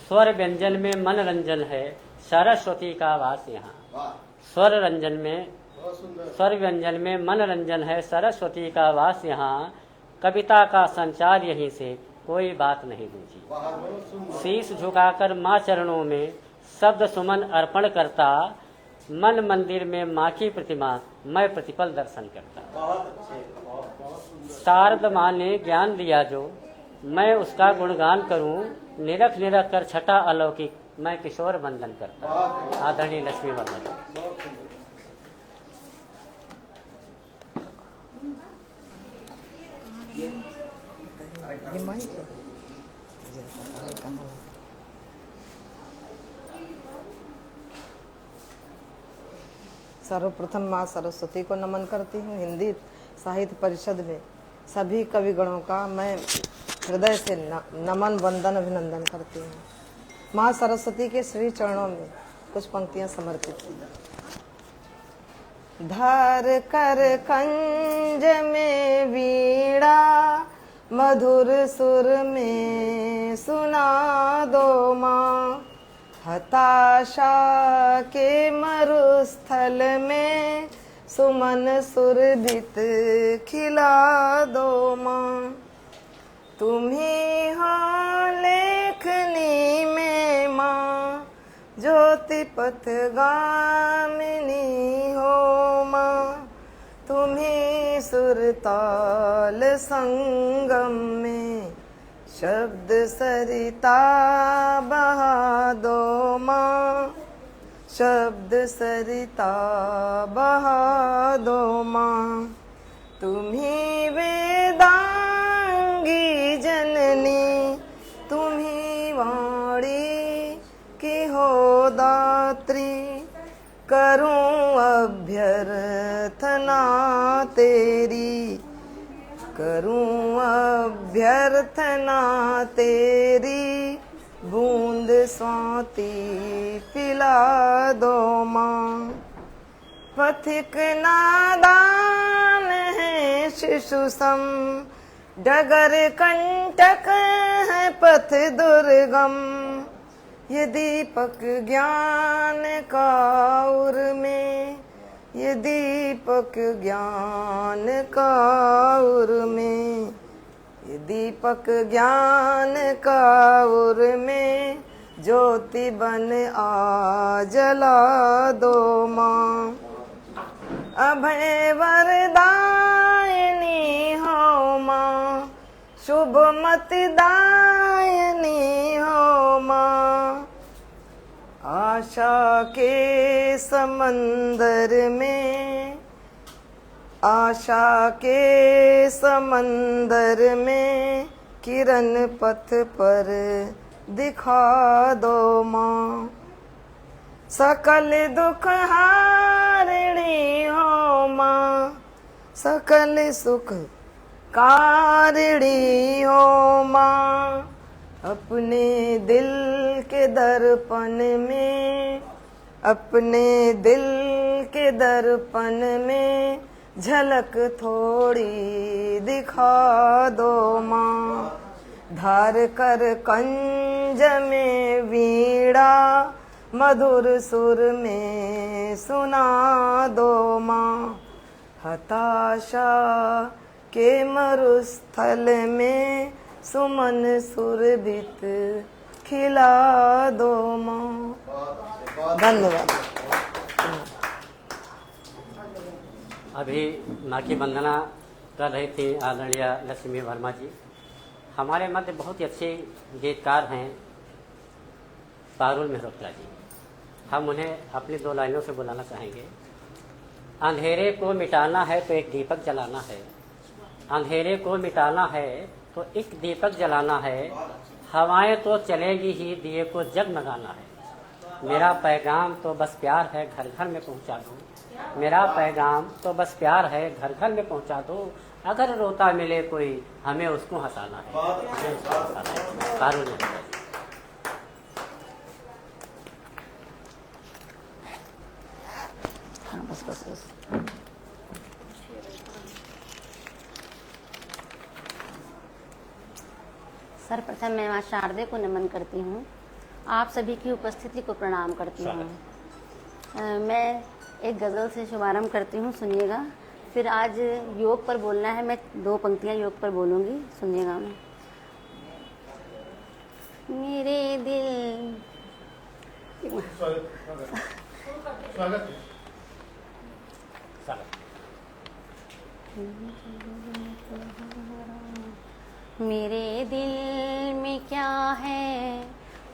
स्वर व्यंजन में मनोरंजन है, सरस्वती का वास यहाँ। स्वर रंजन में, स्वर व्यंजन में मनोरंजन है, सरस्वती का वास यहाँ। कविता का संचार यहीं से, कोई बात नहीं दूजी। शीश झुकाकर माँ चरणों में शब्द सुमन अर्पण करता, मन मंदिर में माँ की प्रतिमा मैं प्रतिपल दर्शन करता। शारद माँ ने ज्ञान दिया जो, मैं उसका गुणगान करूं, निरख निरख कर छठा अलौकिक मैं किशोर वंदन करता। आदरणीय लक्ष्मी वर्मा जी। सर्वप्रथम माँ सरस्वती को नमन करती हूँ। हिंदी साहित्य परिषद में सभी कविगणों का मैं हृदय से नमन वंदन अभिनंदन करती हूँ। माँ सरस्वती के श्री चरणों में कुछ पंक्तियाँ समर्पित हैं। धर कर कंज में वीणा, मधुर सुर में सुना दो माँ। हताशा के मरुस्थल में सुमन सुरभित खिला दो माँ। तुम्ही हो लेखनी में माँ, ज्योति पथ गामिनी हो माँ। तुम्ही सुरताल संगम में शब्द सरिता बहा दो माँ। शब्द सरिता बहा दो माँ। तुम्ही वेदांगी जननी, तुम्ही वाणी की हो दात्री। करूं अभ्यर्थना तेरी, करूं अभ्यर्थना तेरी। बूंद स्वाति पिला दो माँ। पथिक नादान है शिशु सम, डगर कंटक है पथ दुर्गम। ये दीपक ज्ञान का उर में, ये दीपक ज्ञान का उर में। ये दीपक ज्ञान का उर में, ज्योति बन आ जला दो माँ। अभय वरदायिनी हो माँ, शुभ मति दायिनी हो माँ। आशा के समंदर में, आशा के समंदर में किरण पथ पर दिखा दो माँ। सकल दुख हारिणी हो माँ, सकल सुख कारिणी हो माँ। अपने दिल के दर्पण में, अपने दिल के दर्पण में झलक थोड़ी दिखा दो माँ। धार कर कंज में वीणा, मधुर सुर में सुना दो माँ। हताशा के मरुस्थल में सुमन सुरभित खिला दो माँ। धन्यवाद। अभी माँ की वंदना कर रही थी आदरणीय लक्ष्मी वर्मा जी। हमारे मध्य बहुत ही अच्छे गीतकार हैं पारुल मेहरोत्रा जी। हम उन्हें अपनी दो लाइनों से बुलाना चाहेंगे। अंधेरे को मिटाना है तो एक दीपक जलाना है, अंधेरे को मिटाना है तो एक दीपक जलाना है। हवाएं तो चलेगी ही, दिए को जगमगाना है। मेरा पैगाम तो बस प्यार है, घर घर में पहुंचा दो। मेरा पैगाम तो बस प्यार है, घर घर में पहुंचा दो। अगर रोता मिले कोई, हमें उसको हंसाना है, हमें उसको हंसाना है। पारुल मेहरोत्रा जी। हाँ, बस बस बस। सर्वप्रथम मैं माँ शारदे को नमन करती हूँ। आप सभी की उपस्थिति को प्रणाम करती हूँ। मैं एक गज़ल से शुभारंभ करती हूँ, सुनिएगा। फिर आज योग पर बोलना है, मैं 2 पंक्तियाँ योग पर बोलूँगी, सुनिएगा। मैं मेरे दिल मेरे दिल में क्या है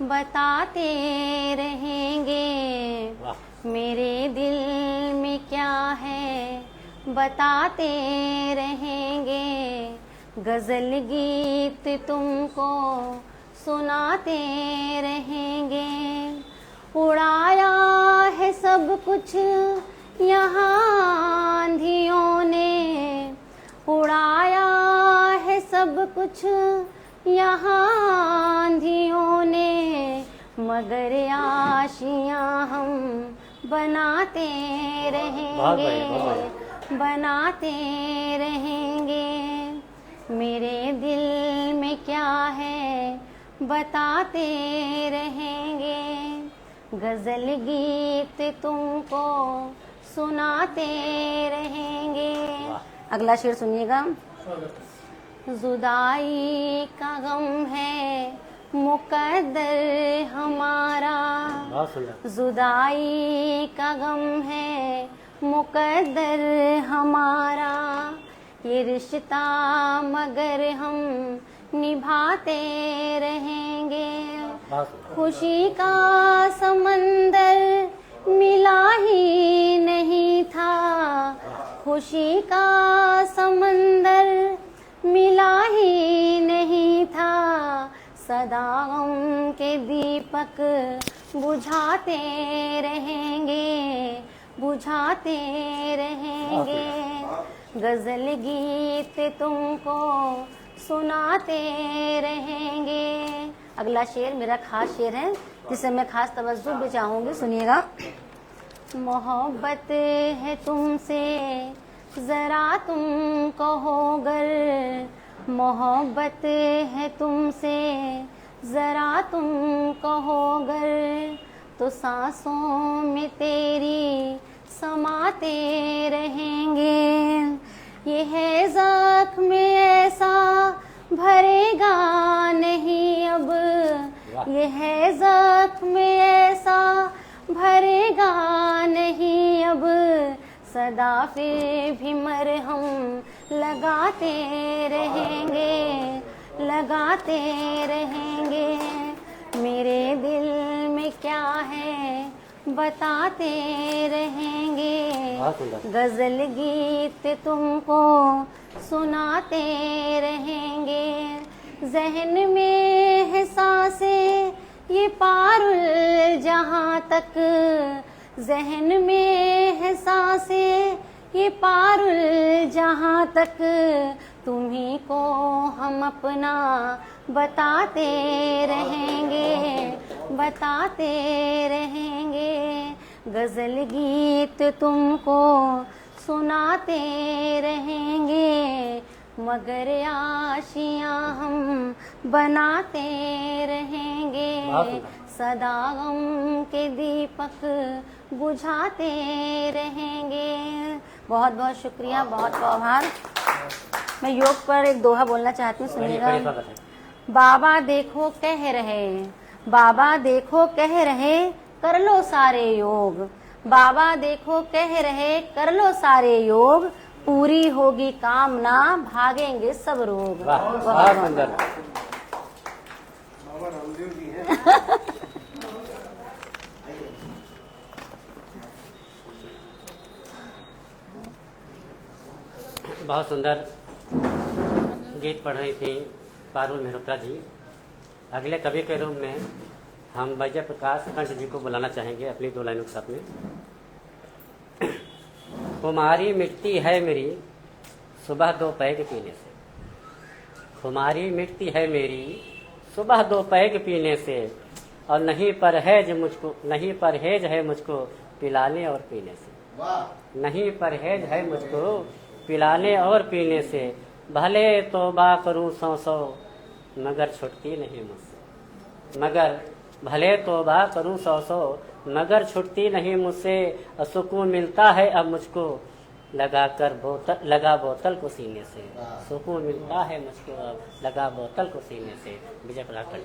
बताते रहेंगे, मेरे दिल में क्या है बताते रहेंगे, गज़ल गीत तुमको सुनाते रहेंगे। उड़ाया है सब कुछ यहाँ आंधियों ने, उड़ाया है सब कुछ यहाँ आंधियों ने, मगर आशियाँ हम बनाते रहेंगे, बनाते रहेंगे। मेरे दिल में क्या है बताते रहेंगे, गज़ल गीत तुमको सुनाते रहेंगे। अगला शेर सुनिएगा। जुदाई का गम है मुकद्दर हमारा, जुदाई का गम है मुकद्दर हमारा, ये रिश्ता मगर हम निभाते रहेंगे। खुशी का समंदर मिला ही नहीं था, खुशी का समंदर मिला ही नहीं था, सदा गम के दीपक बुझाते रहेंगे, बुझाते रहेंगे। गज़ल गीत तुमको सुनाते रहेंगे। अगला शेर मेरा खास शेर है, जिसे मैं खास तवज्जो भी चाहूँगी, सुनिएगा। मोहब्बत है तुमसे ज़रा तुम कहो गर, मोहब्बत है तुमसे ज़रा तुम कहो गर, तो सांसों में तेरी समाते रहेंगे। ये है ज़ख्म ऐसा भरेगा नहीं अब, ये है ज़ख्म ऐसा भरेगा नहीं अब, सदा फिर भी मरहम लगाते रहेंगे, लगाते रहेंगे। मेरे दिल में क्या है बताते रहेंगे, गज़ल गीत तुमको सुनाते रहेंगे। ज़हन में है सांसें ये पारुल जहाँ तक, ज़हन में है सांसें ये पारुल जहाँ तक, तुम्ही को हम अपना बताते रहेंगे, बताते रहेंगे। गज़ल गीत तुमको सुनाते रहेंगे, मगर आशियाँ हम बनाते रहेंगे, सदा गम के दीपक बुझाते रहेंगे। बहुत बहुत शुक्रिया, बहुत बहुत आभार। मैं योग पर एक दोहा बोलना चाहती हूँ, सुनिएगा। बाबा देखो कह रहे, बाबा देखो कह रहे, कर लो सारे योग, बाबा देखो कह रहे, कर लो सारे योग, पूरी होगी कामना, भागेंगे सब रोग। बहुत सुंदर। बहुत सुंदर गीत पढ़ रही थी पारुल मेहरोत्रा जी। अगले कवि के रूप में हम वैजय प्रकाश कंठ जी को बुलाना चाहेंगे अपनी 2 लाइनों के साथ में। खुमारी मिटती है मेरी सुबह 2 पैग पीने से, खुमारी मिटती है मेरी सुबह 2 पैग पीने से, और नहीं परहेज मुझको, नहीं परहेज है मुझको पिलाने और पीने से, नहीं परहेज है मुझको पिलाने और पीने से, भले तौबा करूं 100 मगर छुटती नहीं मुझसे, मगर भले तौबा करूं 100 मगर छुटती नहीं मुझसे, सुकून मिलता है अब मुझको लगा बोतल को सीने से। सुकून मिलता है मुझको अब लगा बोतल को सीने से। विजय पलाकर।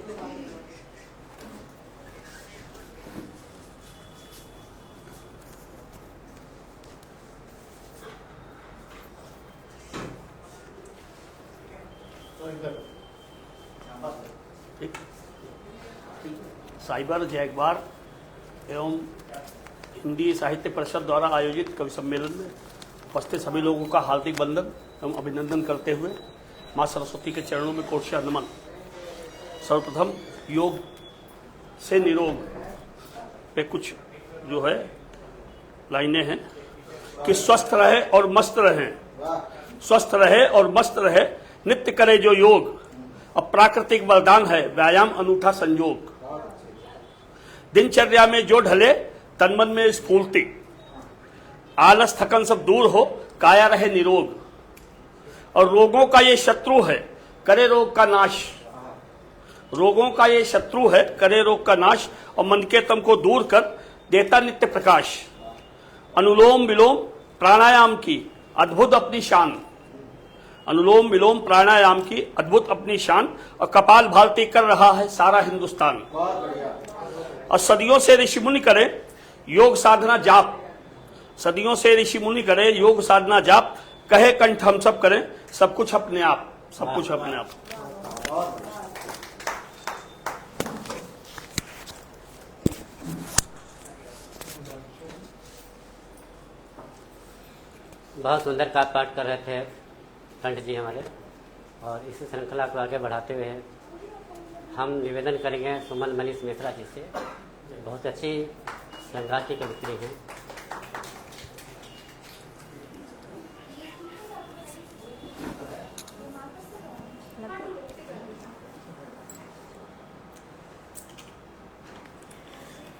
साइबर जैगवार एवं हिंदी साहित्य परिषद द्वारा आयोजित कवि सम्मेलन में उपस्थित सभी लोगों का हार्दिक वंदन एवं अभिनंदन करते हुए माँ सरस्वती के चरणों में कोटशः नमन। सर्वप्रथम योग से निरोग पे कुछ जो है लाइनें हैं कि स्वस्थ रहे और मस्त रहे, स्वस्थ रहे और मस्त रहे, नित्य करे जो योग, अब प्राकृतिक वरदान है व्यायाम अनूठा संयोग। दिनचर्या में जो ढले तन मन में स्फूर्ति, आलस थकन सब दूर हो, काया रहे निरोग। और रोगों का ये शत्रु है करे रोग का नाश, रोगों का ये शत्रु है करे रोग का नाश, और मन के तम को दूर कर देता नित्य प्रकाश। अनुलोम विलोम प्राणायाम की अद्भुत अपनी शान, अनुलोम विलोम प्राणायाम की अद्भुत अपनी शान, और कपाल भाती कर रहा है सारा हिंदुस्तान। और सदियों से ऋषि मुनि करे योग साधना जाप, सदियों से ऋषि मुनि करे योग साधना जाप, कहे कंठ हम सब करें सब कुछ अपने आप, सब कुछ अपने आप। बहुत सुंदर का पाठ कर रहे थे कंठ जी हमारे। और इसी श्रृंखला को आगे बढ़ाते हुए हम निवेदन करेंगे सुमन मनीष मिश्रा जी से, बहुत अच्छी श्रृंगार की कवित्री हैं।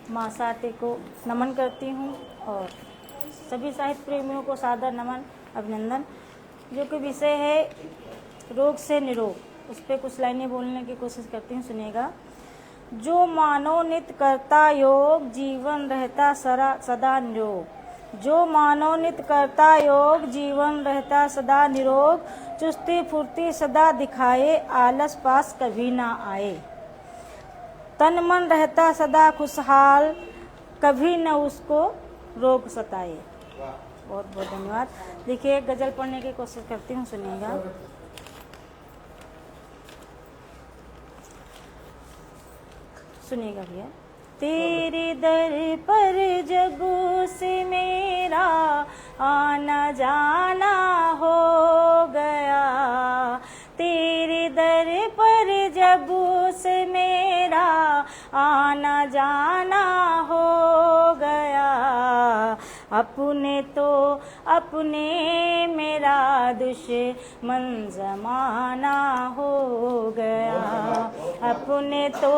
माँ सारथी को नमन करती हूँ और सभी साहित्य प्रेमियों को सादर नमन अभिनंदन। जो कि विषय है रोग से निरोग, उस पर कुछ लाइनें बोलने की कोशिश करती हूँ, सुनिएगा। जो मानव नित्य करता योग, जीवन रहता सदा निरोग। जो मानव नित्य करता योग, जीवन रहता सदा निरोग। चुस्ती फुर्ती सदा दिखाए, आलस पास कभी ना आए। तन मन रहता सदा खुशहाल, कभी न उसको रोग सताए। बहुत बहुत धन्यवाद। देखिए गजल पढ़ने की कोशिश करती हूँ, सुनिएगा। सुनिएगा भैया। तेरे दर पर जब से मेरा आना जाना हो गया, तेरे दर पर जब से मेरा आना जाना हो गया। अपने तो अपने मेरा दुश्मन ज़माना हो गया। अपने तो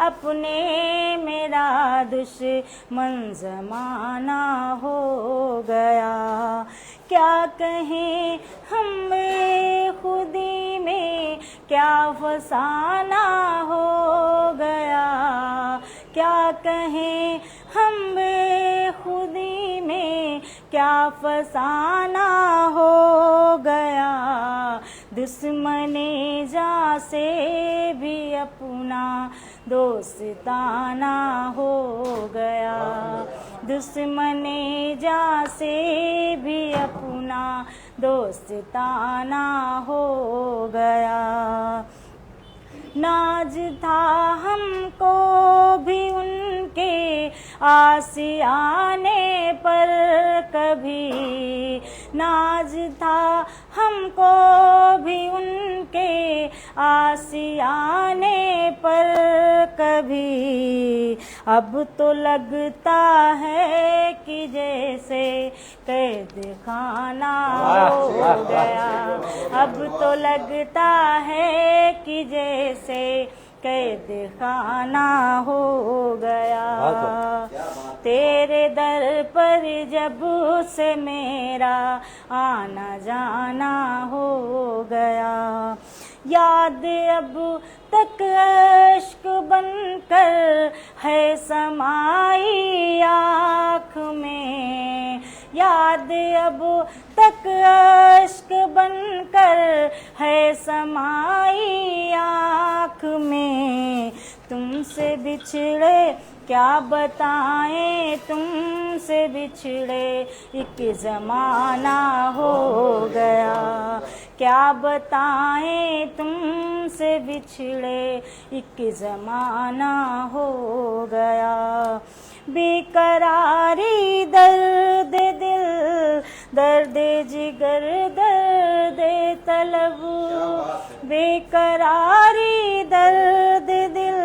अपने मेरा दुश्मन ज़माना हो गया। क्या कहें हम खुदी में क्या फसाना हो गया। क्या कहें हम खुदी में क्या फसाना हो गया। दुश्मने जा से भी अपना दोस्ताना हो गया। दुश्मने जा से भी अपना दोस्ताना हो गया। नाज था हमको भी उनके आशियाने पर कभी। नाज था हमको भी उनके आशियाने पर कभी। अब तो लगता है कि जैसे कैद खाना हो गया। अब तो लगता है कि जैसे कैद खाना हो गया। तेरे दर पर जब से मेरा आना जाना हो गया। याद अब तक अश्क बनकर है समाई आँख में, याद अब तक अश्क बनकर है समाई आँख में। तुमसे बिछड़े क्या बताएं, तुमसे बिछड़े एक ज़माना हो गया, क्या बताएं तुमसे बिछड़े एक ज़माना हो गया। बेकरारी दर्द दिल, दर्द जिगर, दर्द तलब, बेकरारी दर्द दिल,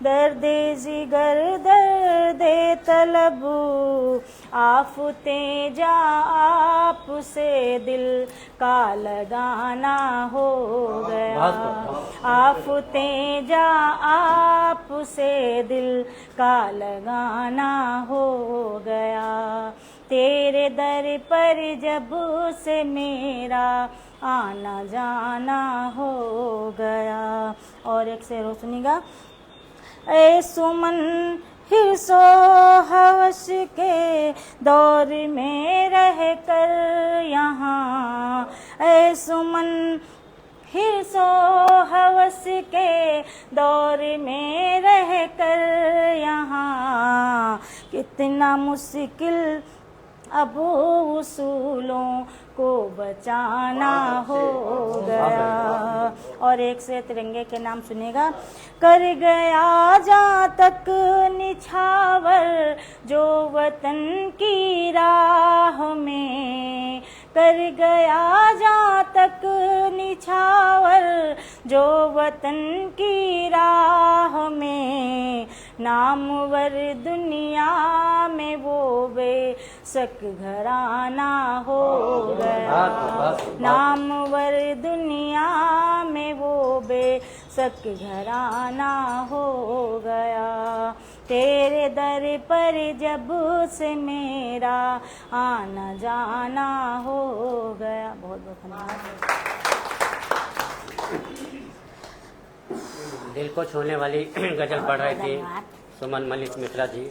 दर्द जिगर, दर्द तलब, आफतें जा आपसे दिल का लगाना हो गया, आफतें जा आपसे दिल का लगाना हो गया। तेरे दर पर जब से मेरा आना जाना हो गया। और एक शेर हो सुनिएगा। ऐ सुमन हिर्सो हवस के दौर में रह कर यहाँ, ऐ सुमन हिर्सो हवस के दौर में रह कर यहाँ, कितना मुश्किल अब उसूलों को बचाना हो गया। और एक से तिरंगे के नाम सुनेगा। कर गया जहाँ तक निछावर जो वतन की राह में, कर गया जहाँ तक निछावर जो वतन की राह में, नामवर दुनिया में वो बेशक घराना हो गया, नामवर दुनिया में वो बेशक घराना हो गया। तेरे दर पर जब से मेरा आना जाना हो गया। बहुत बहुत धन्यवाद। दिल को छूने वाली गजल पढ़ रहे थे सुमन मलिक मिश्रा जी।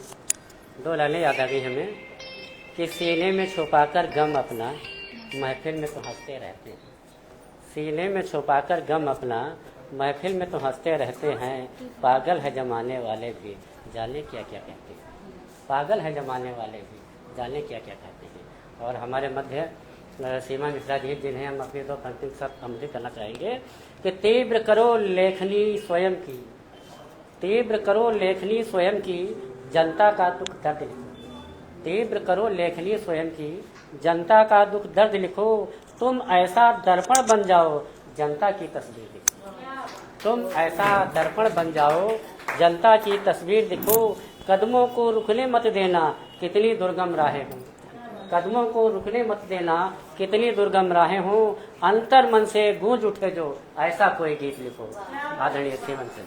दो लाइनें याद आ गई हमें कि सीने में छुपाकर गम अपना महफिल में तो हंसते रहते हैं, सीने में छुपाकर गम अपना महफिल में तो हंसते रहते हैं, पागल है जमाने वाले भी जाने क्या क्या कहते हैं, पागल है जमाने वाले भी जाने क्या क्या कहते हैं। और हमारे मध्य सीमा मिश्रा जी जिन्हें हम अपने दो अंतिम शब्द अमृत करना चाहेंगे कि तीव्र करो लेखनी स्वयं की, तीव्र करो लेखनी स्वयं की, जनता का दुख दर्द लिखो, तीव्र करो लेखनी स्वयं की, जनता का दुख दर्द लिखो, तुम ऐसा दर्पण बन जाओ जनता की तस्वीर लिखो, तुम ऐसा दर्पण बन जाओ जनता की तस्वीर लिखो, कदमों को रुकने मत देना कितनी दुर्गम राहें हों, कदमों को रुकने मत देना कितनी दुर्गम राहें हों, अंतर मन से गूंज उठे जो ऐसा कोई गीत लिखो। आदरणीय सेवन से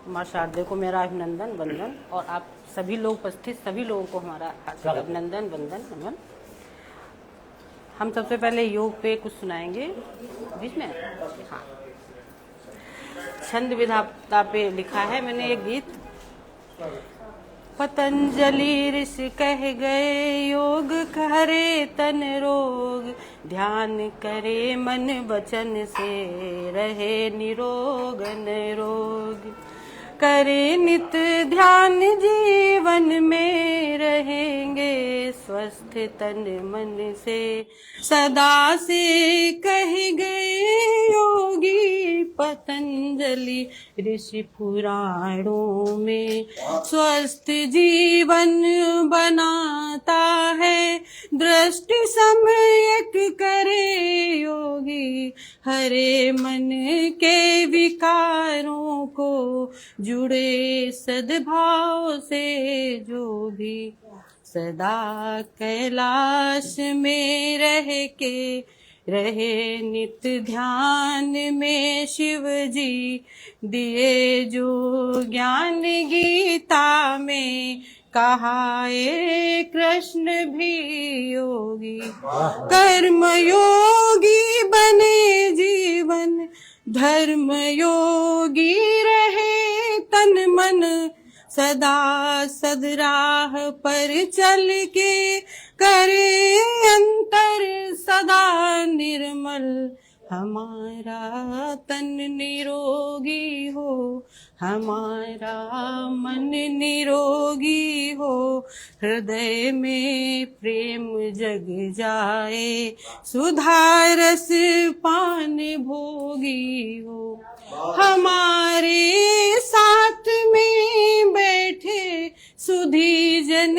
माँ शारदे को मेरा अभिनंदन वंदन, और आप सभी लोग उपस्थित सभी लोगों को हमारा अभिनंदन वंदन नमन। हम सबसे पहले योग पे कुछ सुनाएंगे बीच में। हाँ, छंद विधाता पे लिखा है मैंने एक गीत। पतंजलि ऋषि कह गए योग करे तन रोग, ध्यान करे मन वचन से रहे निरोग निरोग, करे नित ध्यान जीवन में रहेंगे स्वस्थ तन मन से, सदा से कह गए योगी पतंजलि ऋषि पुराणों में, स्वस्थ जीवन बनाता है दृष्टि सम्यक करे योगी, हरे मन के विकारों को जुड़े सद्भाव से जो भी, सदा कैलाश में रह के रहे नित ध्यान में शिव जी, दिए जो ज्ञान गीता में कहाए कृष्ण भी योगी, कर्म योगी बने जीवन, धर्म योगी रहे तन मन, सदा सदराह पर चल के करे अंतर सदा निर्मल, हमारा तन निरोगी हो, हमारा मन निरोगी हो, हृदय में प्रेम जग जाए, सुधा रस पान भोगी हो, हमारे साथ में बैठे सुधी जन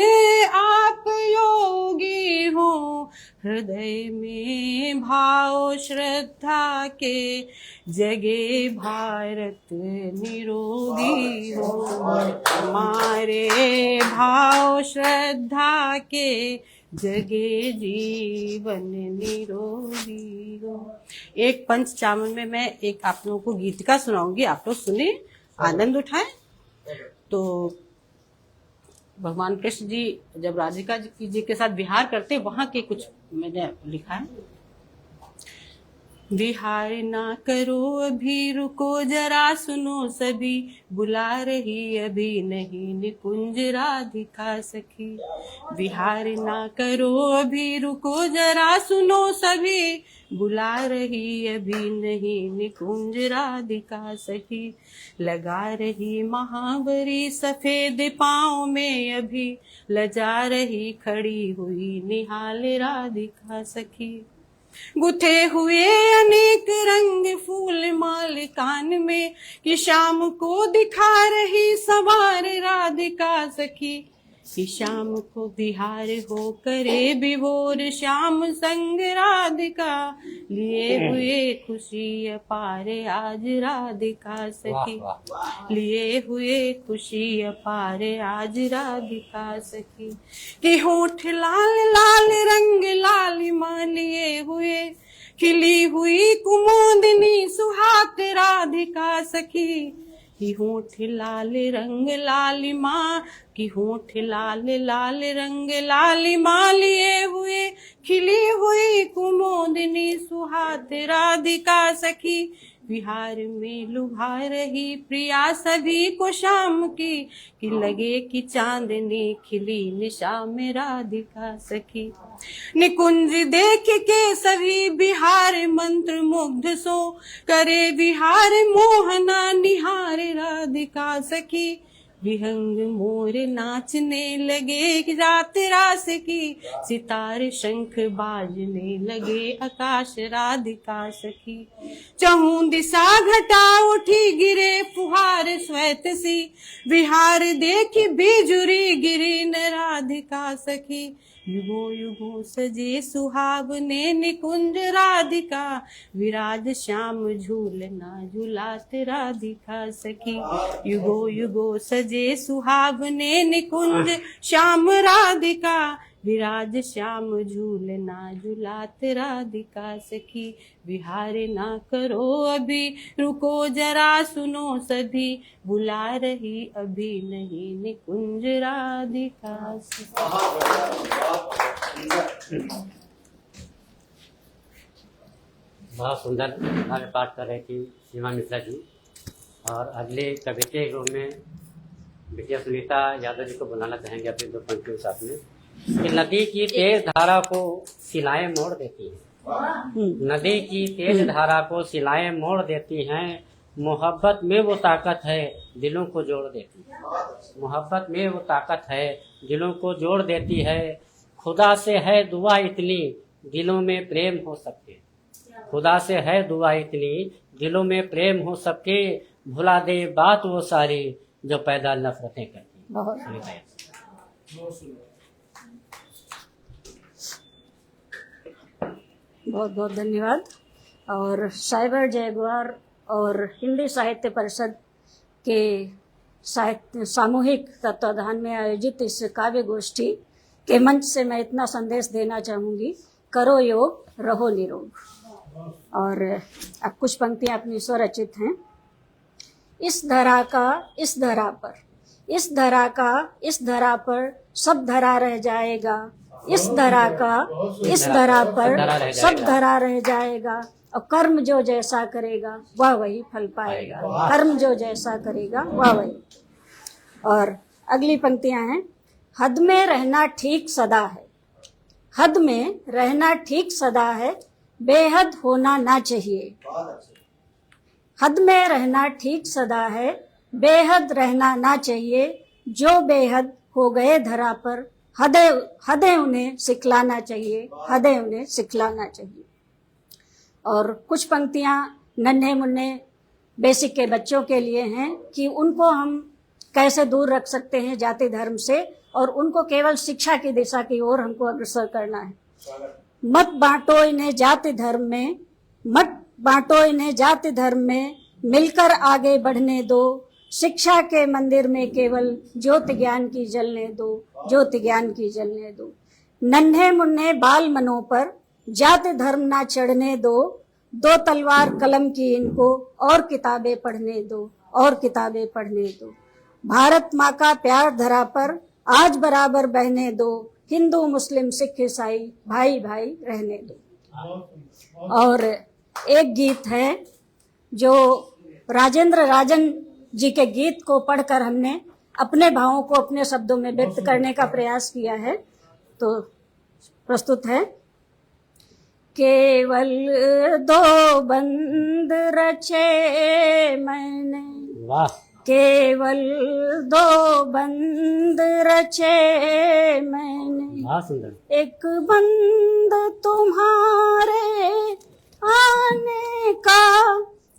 आप योगी हो, हृदय में भाव श्रद्धा के जगे भारत निरोगी हो, हमारे भाव श्रद्धा के जगे जीवन निरोगी हो। एक पंचचामन में मैं एक आप लोगों को गीतिका सुनाऊंगी, आप लोग सुने, आनंद उठाएं। तो भगवान कृष्ण जी जब राधिका जी के साथ विहार करते, वहां के कुछ मैंने लिखा है। विहार ना करो अभी, रुको जरा सुनो सभी, बुला रही अभी नहीं निकुंज राधिका सखी। विहार ना करो अभी, रुको जरा सुनो सभी, बुला रही अभी नहीं निकुंज राधिका सखी। लगा रही महावरी सफेद पाँव में अभी, लजा रही खड़ी हुई निहाल राधिका सखी। गुथे हुए अनेक रंग फूल माल कान में, कि शाम को दिखा रही सवार राधिका सखी। कि शाम को बिहार हो करे विभोर श्याम संग राधिका, लिए हुए खुशी अपार आज राधिका सखी। लिए हुए खुशी अपार आज राधिका सखी। कि होठ लाल लाल रंग लालिमा लिए हुए, खिली हुई कुमुदनी सुहात राधिका सखी। कि होठ लाल रंग लालिमा, कि होठ लाल लाल रंग लालिमा लिए हुए, खिली हुई कुमुदनी सुहात राधिका सखी। विहार में लुभा रही प्रिया सभी को शाम की, कि लगे कि चांदनी खिली निशा में राधिका सखी। निकुंज देख के सभी बिहार मंत्र मुग्ध सो, करे विहार मोहना निहार राधिका सखी। विहंग मोर नाचने लगे रात रास की, सितार शंख बाजने लगे आकाश राधिका सखी। चहु दिशा घटा उठी गिरे फुहार श्वेत सी, विहार देखी बिजुरी गिरी न राधिका सखी। युगो युगो सजे सुहावने निकुंज राधिका, विराज श्याम झूलना झूलात राधिका सखी। युगो युगो सजे सुहावने निकुंज श्याम राधिका, विराज श्याम झूलना झूलात राधिका सखी। विहार ना करो अभी, रुको जरा सुनो सभी, बुला रही अभी नहीं निकुंज राधिका सखी। बहुत सुंदर हमारे पाठ कर रही थी सीमा मिश्रा जी। और अगले कविता के रूप में विजय सुनीता यादव जी को बुलाना चाहेंगे अपने दो पंक्तियों साथ में। कि नदी की तेज धारा को सिलाएं मोड़ देती हैं, नदी की तेज धारा को सिलाएं मोड़ देती हैं, मोहब्बत में वो ताकत है दिलों को जोड़ देती है। मोहब्बत में वो ताकत है दिलों को जोड़ देती है। खुदा से है दुआ इतनी दिलों में प्रेम हो सके, खुदा से है दुआ इतनी दिलों में प्रेम हो सके, भुला दे बात वो सारी जो पैदा नफरतें करती। बहुत बहुत धन्यवाद। और साइबर जयगवार और हिंदी साहित्य परिषद के सामूहिक तत्वाधान में आयोजित इस काव्य गोष्ठी के मंच से मैं इतना संदेश देना चाहूँगी, करो योग रहो निरोग। और अब कुछ पंक्तियाँ अपनी स्वरचित हैं। इस धरा पर इस धरा पर सब धरा रह जाएगा, इस धरा पर सब धरा रह जाएगा, और कर्म जो जैसा करेगा वह वही फल पाएगा, कर्म जो जैसा करेगा वह वही। और अगली पंक्तियां हैं, हद में रहना ठीक सदा है, हद में रहना ठीक सदा है, बेहद होना ना चाहिए। हद में रहना ठीक सदा है, बेहद रहना ना चाहिए, जो बेहद हो गए धरा पर हदें उन्हें सिखलाना चाहिए, हदें उन्हें सिखलाना चाहिए। और कुछ पंक्तियां नन्हे मुन्ने बेसिक के बच्चों के लिए हैं कि उनको हम कैसे दूर रख सकते हैं जाति धर्म से, और उनको केवल शिक्षा की दिशा की ओर हमको अग्रसर करना है। मत बांटो इन्हें जाति धर्म में, मत बांटो इन्हें जाति धर्म में, मिलकर आगे बढ़ने दो, शिक्षा के मंदिर में केवल ज्योति ज्ञान की जलने दो, ज्योति ज्ञान की जलने दो। नन्हे मुन्ने बाल मनों पर जाति धर्म ना चढ़ने दो, दो तलवार कलम की इनको और किताबें पढ़ने दो, और किताबें पढ़ने दो। भारत माँ का प्यार धरा पर आज बराबर बहने दो, हिंदू मुस्लिम सिख ईसाई भाई भाई रहने दो। और एक गीत है जो राजेंद्र राजन जी के गीत को पढ़कर हमने अपने भावों को अपने शब्दों में व्यक्त करने का प्रयास किया है, तो प्रस्तुत है। केवल दो बंद रचे मैंने, वाह, केवल दो बंद रचे मैंने, वाह सुंदर। एक बंद तुम्हारे आने का,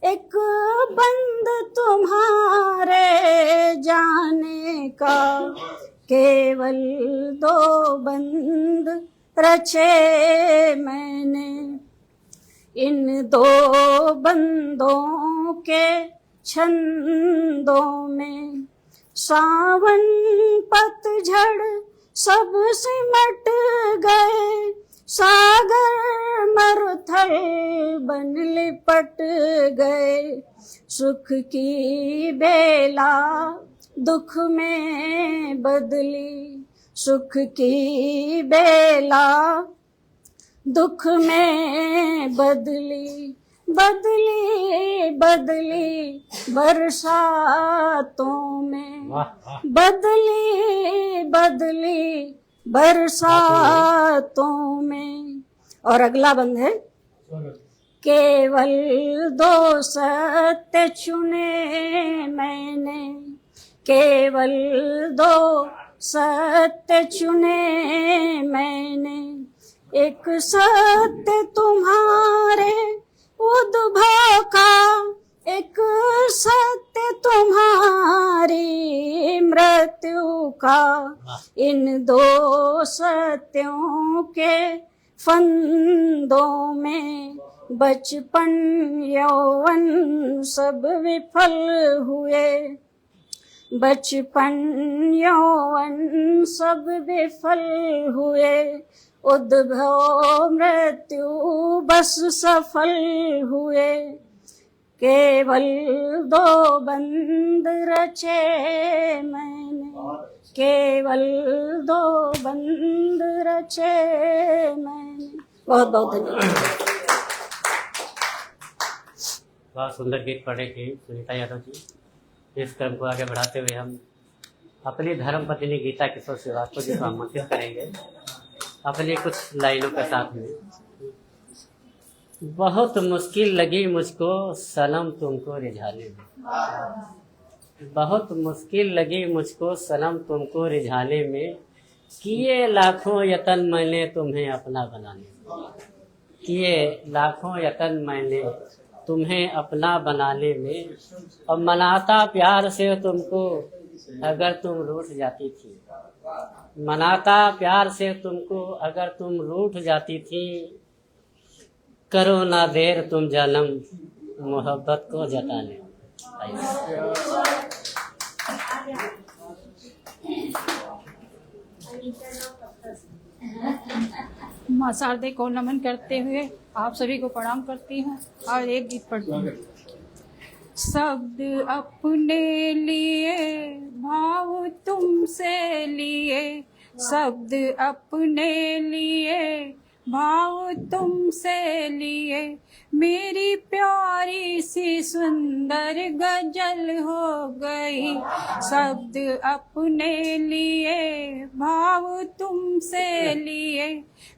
एक बंद तुम्हारे जाने का, केवल दो बंद रचे मैंने। इन दो बंदों के छंदों में सावन पतझड़ सब सिमट गए, सागर मरुथल बन लिपट गए। सुख की बेला दुख में बदली, सुख की बेला दुख में बदली, बदली बदली बरसातों में, बदली बदली बरसातों में। और अगला बंद है, केवल दो सत्य चुने मैंने, केवल दो सत्य चुने मैंने, एक सत्य तुम्हारे उद्भव का, एक सत्य तुम्हारी मृत्यु का। इन दो सत्यों के फंदों में बचपन यौवन सब विफल हुए, बचपन यौवन सब विफल हुए। उद्भव मृत्यु बस सफल हुए, केवल दो बंद रचे मैंने, केवल दो बंद रचे मैंने। बहुत बहुत धन्यवाद। बहुत सुंदर गीत पढ़े थे सुनीता यादव जी। इस क्रम को आगे बढ़ाते हुए हम अपनी धर्मपत्नी गीता किशोर श्रीवास्तव जी को आमंत्रित करेंगे अपने कुछ लाइनों के साथ में। बहुत मुश्किल लगी मुझको सनम तुमको रिझाने में, बहुत मुश्किल लगी मुझको सनम तुमको रिझाने में, किए लाखों यतन मैंने तुम्हें अपना बनाने में, किए लाखों यतन मैंने तुम्हें अपना बनाने में। और मनाता प्यार से तुमको अगर तुम रूठ जाती थी, मनाता प्यार से तुमको अगर तुम रूठ जाती थी, करो ना देर तुम जन्म मोहब्बत को जताने। माँ शारदे को नमन करते हुए आप सभी को प्रणाम करती हूँ और एक गीत पढ़ती हूँ। शब्द अपने लिए भाव तुमसे लिए, शब्द अपने लिए भाव तुमसे लिए, मेरी प्यारी सी सुंदर गजल हो गई। शब्द अपने लिए भाव तुमसे लिए,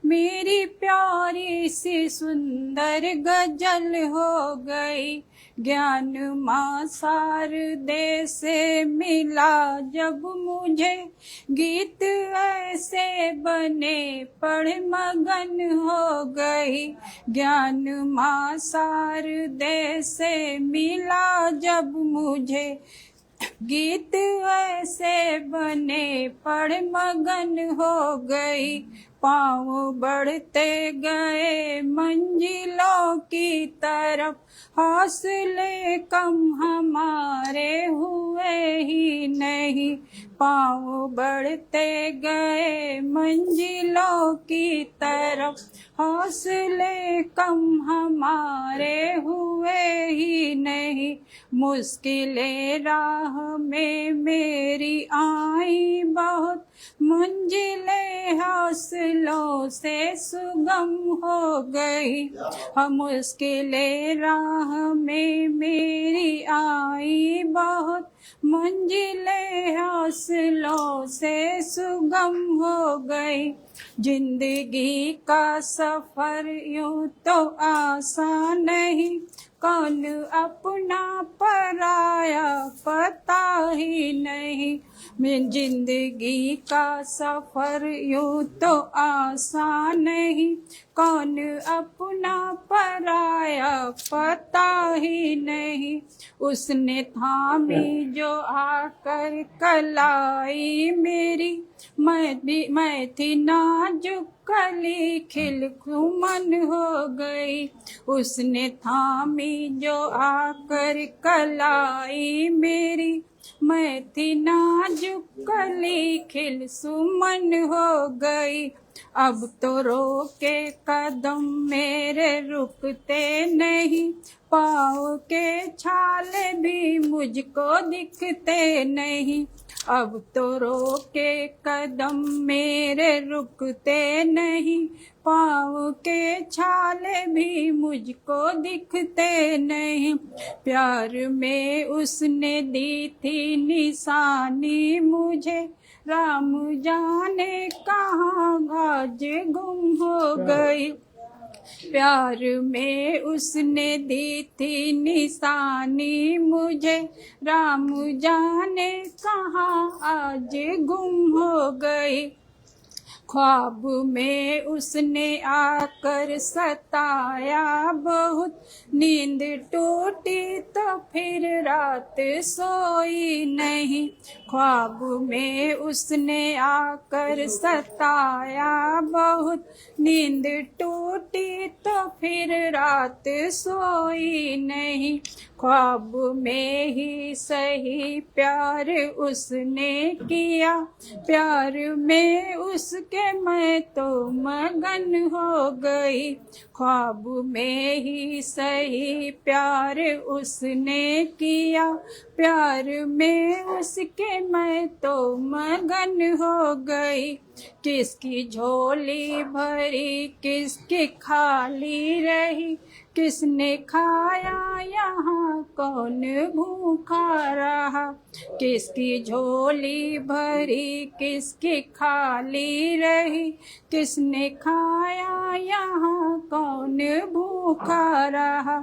मेरी प्यारी सी सुंदर गजल हो गई। ज्ञान माँ शारदे से मिला जब मुझे, गीत ऐसे बने पढ़ मगन हो गई। ज्ञान माँ शारदे से मिला जब मुझे, गीत ऐसे बने पढ़ मगन हो गई। पाँव बढ़ते गए मंजिलों की तरफ, हौसले कम हमारे हुए ही नहीं। पाँव बढ़ते गए मंजिलों की तरफ, हौसले कम हमारे हुए ही नहीं। मुश्किलें राह में मेरी आई बहुत, मंजिलें हौसलों से सुगम हो गई। हम मुश्किलें राह में मेरी आई बहुत, मंजिलें हौसलों से सुगम हो गई। जिंदगी का सफर यूं तो आसान नहीं, कौन अपना पराया पता ही नहीं। मैं जिंदगी का सफर यूं तो आसान नहीं, कौन अपना पराया पता ही नहीं। उसने थामी जो आकर कलाई मेरी, मैं थी नाजुक कली खिल खुमन हो गई। उसने थामी जो आकर कलाई मेरी, मैं थी नाजुक कली खिल सुमन हो गई। अब तो रोके कदम मेरे रुकते नहीं, पाँव के छाले भी मुझको दिखते नहीं। अब तो रोके कदम मेरे रुकते नहीं, पाँव के छाले भी मुझको दिखते नहीं। प्यार में उसने दी थी निशानी मुझे, राम जाने कहाँ आज गुम हो गई। प्यार में उसने दी थी निशानी मुझे, राम जाने कहाँ आज गुम हो गई। ख्वाब में उसने आकर सताया बहुत, नींद टूटी तो फिर रात सोई नहीं। ख्वाब में उसने आकर सताया बहुत, नींद टूटी तो फिर रात सोई नहीं। ख्वाब में ही सही प्यार उसने किया, प्यार में उसके मैं तो मगन हो गई। ख्वाब में ही सही प्यार उसने किया, प्यार में उसके मैं तो मगन हो गई। किसकी झोली भरी किसकी खाली रही, किसने खाया यहाँ कौन भूखा रहा। किसकी झोली भरी किसकी खाली रही, किसने खाया यहाँ कौन भूखा रहा।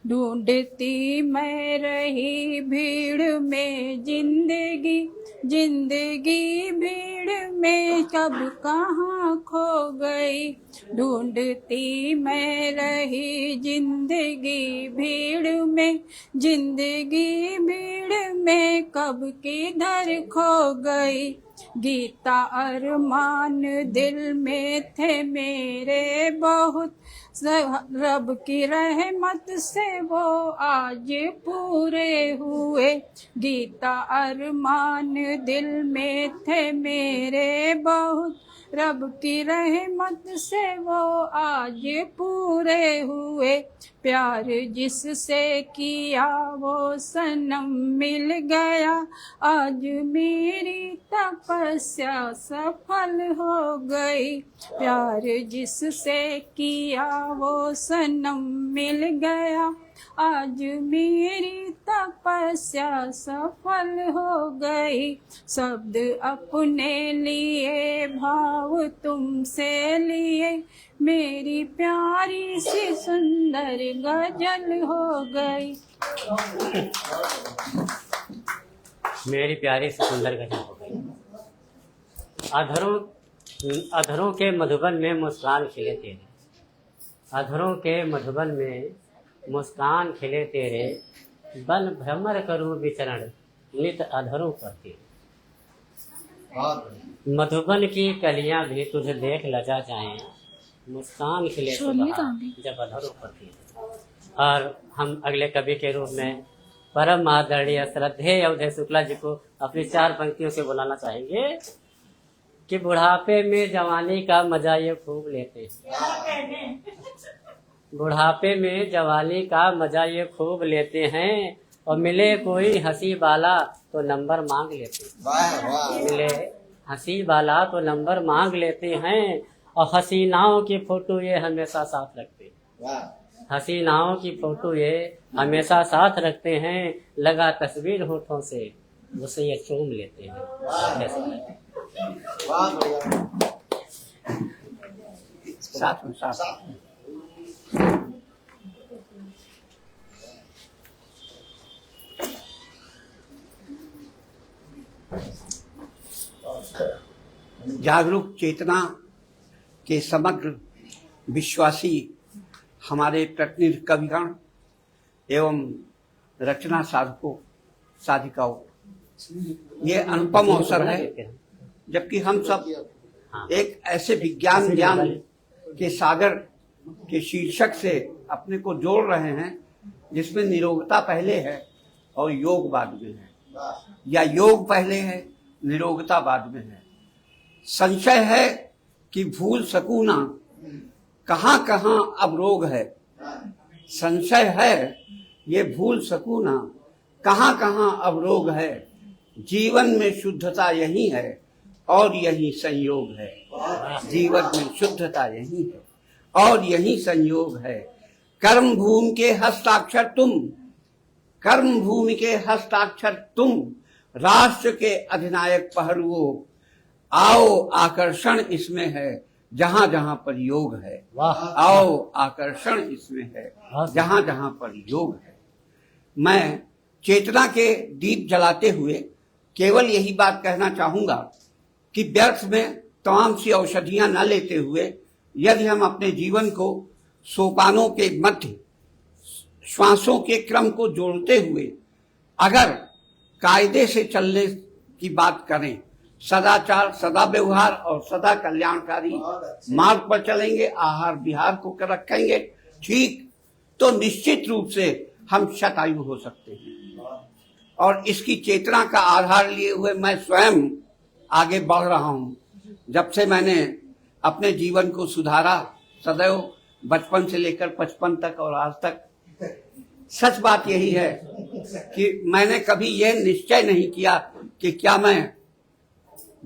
ढूंढती मैं रही भीड़ में जिंदगी, जिंदगी भीड़ में कब कहाँ खो गई। ढूंढती मैं रही जिंदगी भीड़ में, जिंदगी भीड़ में कब किधर खो गई। गीता अरमान दिल में थे मेरे बहुत, रब की रहमत से वो आज पूरे हुए। गीता अरमान दिल में थे मेरे बहुत, रब की रहमत से वो आज पूरे हुए। प्यार जिससे किया वो सनम मिल गया, आज मेरी तपस्या सफल हो गई। प्यार जिससे किया वो सनम मिल गया, आज मेरी तपस्या सफल हो गई। शब्द अपने लिए भाव तुमसे लिए, मेरी प्यारी सी सुंदर गजल हो गई। मेरी प्यारी सी सुंदर गजल हो गई। अधरों के मधुबन में मुस्कान खिले तेरे, अधरों के मधुबन में मुस्कान खिले तेरे, बन भ्रमर करूं विचरण नित अधरों पर तेरे। मधुबन की कलियां भी तुझे देख लजा जाएं, मुस्कान खिले तो जब अधरों पर तेरे। और हम अगले कवि के रूप में परम आदरणीय श्रद्धेय अवधेय शुक्ला जी को अपनी 4 पंक्तियों से बुलाना चाहेंगे कि बुढ़ापे में जवानी का मजा ये खूब लेते हैं, बुढ़ापे में जवानी का मजा ये खूब लेते हैं, और मिले कोई हंसी बाला तो नंबर मांग लेते हैं। मिले हंसी बाला तो नंबर मांग लेते हैं, और हसीनाओं की फोटो ये हमेशा साथ रखते हैं। हसीनाओं की फोटो ये हमेशा साथ रखते हैं, लगा तस्वीर होठों से उसे ये चूम लेते हैं। साथ में साथ जागरूक चेतना के समग्र विश्वासी हमारे प्रतिनिधि कविगण एवं रचना साधकों साधिकाओं, ये अनुपम अवसर है जबकि हम सब एक ऐसे विज्ञान ज्ञान के सागर के शीर्षक से अपने को जोड़ रहे हैं जिसमें निरोगता पहले है और योग बाद में है, या योग पहले है निरोगता बाद में है। संशय है कि भूल सकूं ना कहां कहां अब रोग है, संशय है ये भूल सकूं ना कहां कहां अब रोग है। जीवन में शुद्धता यही है और यही संयोग है, जीवन में शुद्धता यही है और यही संयोग है। कर्म भूमि के हस्ताक्षर तुम, कर्म भूमि के हस्ताक्षर तुम, राष्ट्र के अधिनायक पहरुओं, आओ आकर्षण इसमें है जहां जहां पर योग है। आओ आकर्षण इसमें है जहां जहां पर योग है। मैं चेतना के दीप जलाते हुए केवल यही बात कहना चाहूंगा कि व्यर्थ में तमाम सी औषधियां न लेते हुए यदि हम अपने जीवन को सोपानों के मध्य श्वासों के क्रम को जोड़ते हुए अगर कायदे से चलने की बात करें, सदाचार, सदा व्यवहार और सदा कल्याणकारी मार्ग पर चलेंगे, आहार विहार को रखेंगे ठीक, तो निश्चित रूप से हम शतायु हो सकते हैं। और इसकी चेतना का आधार लिए हुए मैं स्वयं आगे बढ़ रहा हूं। जब से मैंने अपने जीवन को सुधारा, सदैव बचपन से लेकर 55 तक और आज तक, सच बात यही है कि मैंने कभी यह निश्चय नहीं किया कि क्या मैं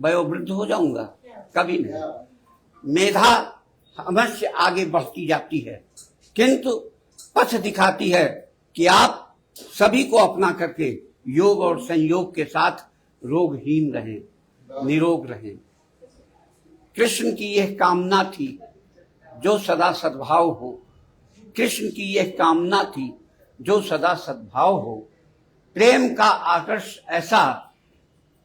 वयोवृद्ध हो जाऊंगा, कभी नहीं। मेधा अवश्य आगे बढ़ती जाती है, किंतु पथ दिखाती है कि आप सभी को अपना करके योग और संयोग के साथ रोगहीन रहें, निरोग रहें। कृष्ण की यह कामना थी जो सदा सद्भाव हो, कृष्ण की यह कामना थी जो सदा सद्भाव हो। प्रेम का आकर्ष ऐसा,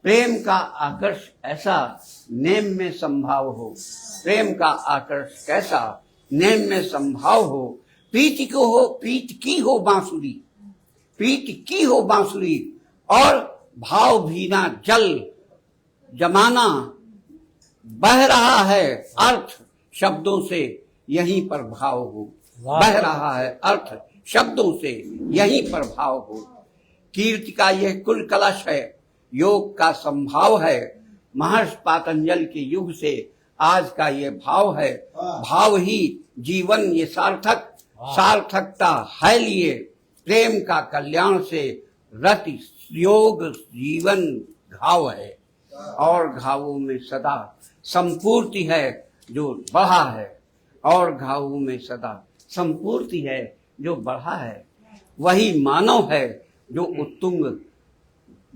प्रेम का आकर्ष ऐसा नेम में संभाव हो, प्रेम का आकर्ष कैसा नेम में संभाव हो। प्रीति को हो, प्रीत की हो बांसुरी, प्रीत की हो बांसुरी, और भाव भीना जल जमाना बह रहा है अर्थ शब्दों से यहीं पर भाव हो, बह रहा है अर्थ शब्दों से यहीं पर भाव हो। कीर्ति का यह कुल कलश है, योग का संभाव है, महर्षि पातंजल के युग से आज का ये भाव है, भाव ही जीवन ये सार्थकता है लिए, प्रेम का कल्याण से रत योग जीवन घाव है, और घावों में सदा संपूर्ति है जो बढ़ा है, और घावों में सदा संपूर्ति है जो बढ़ा है। वही मानव है जो उत्तुंग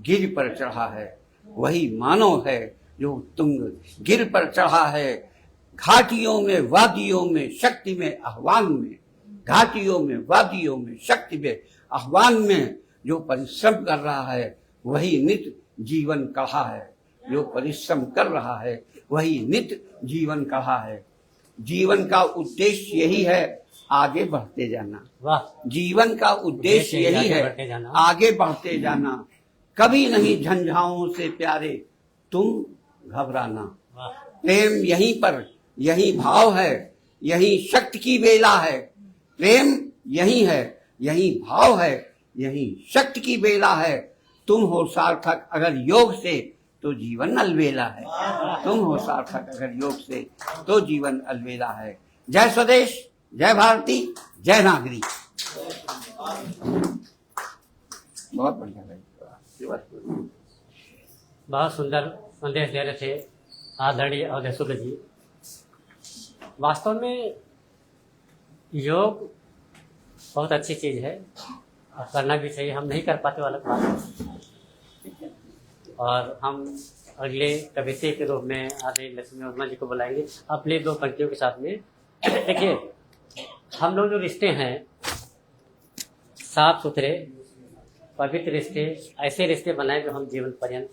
गिर पर चढ़ा है, वही मानव है जो उत्तुंग गिर पर चढ़ा है। घाटियों में वादियों में शक्ति में आह्वान में, घाटियों में वादियों में शक्ति में आह्वान में जो परिश्रम कर रहा है वही नित्य जीवन कहा है, जो परिश्रम कर रहा है वही नित्य जीवन कहा है। जीवन का उद्देश्य यही है आगे बढ़ते जाना। वाह, जीवन का उद्देश्य यही है आगे बढ़ते जाना। कभी नहीं झंझाओं से प्यारे तुम घबराना। प्रेम यहीं पर, यही भाव है, यही शक्ति की बेला है। प्रेम यही है, यही भाव है, यही शक्ति की बेला है। तुम हो सार्थक अगर योग से तो जीवन अलबेला है। तुम हो सार्थक अगर योग से तो जीवन अलबेला है। जय स्वदेश, जय भारती, जय नागरी। बहुत बढ़िया लगा। बहुत सुंदर संदेश दे रहे थे आदरणीय अवधेश शुक्ल जी। वास्तव में योग बहुत अच्छी चीज़ है और करना भी चाहिए। हम नहीं कर पाते वाला बात है। और हम अगले कविता के रूप में आदरणीय लक्ष्मी वर्मा जी को बुलाएंगे अपने 2 पंक्तियों के साथ में। देखिए, हम लोग जो रिश्ते हैं साफ सुथरे पवित्र रिश्ते, ऐसे रिश्ते बनाए जो हम जीवन पर्यंत,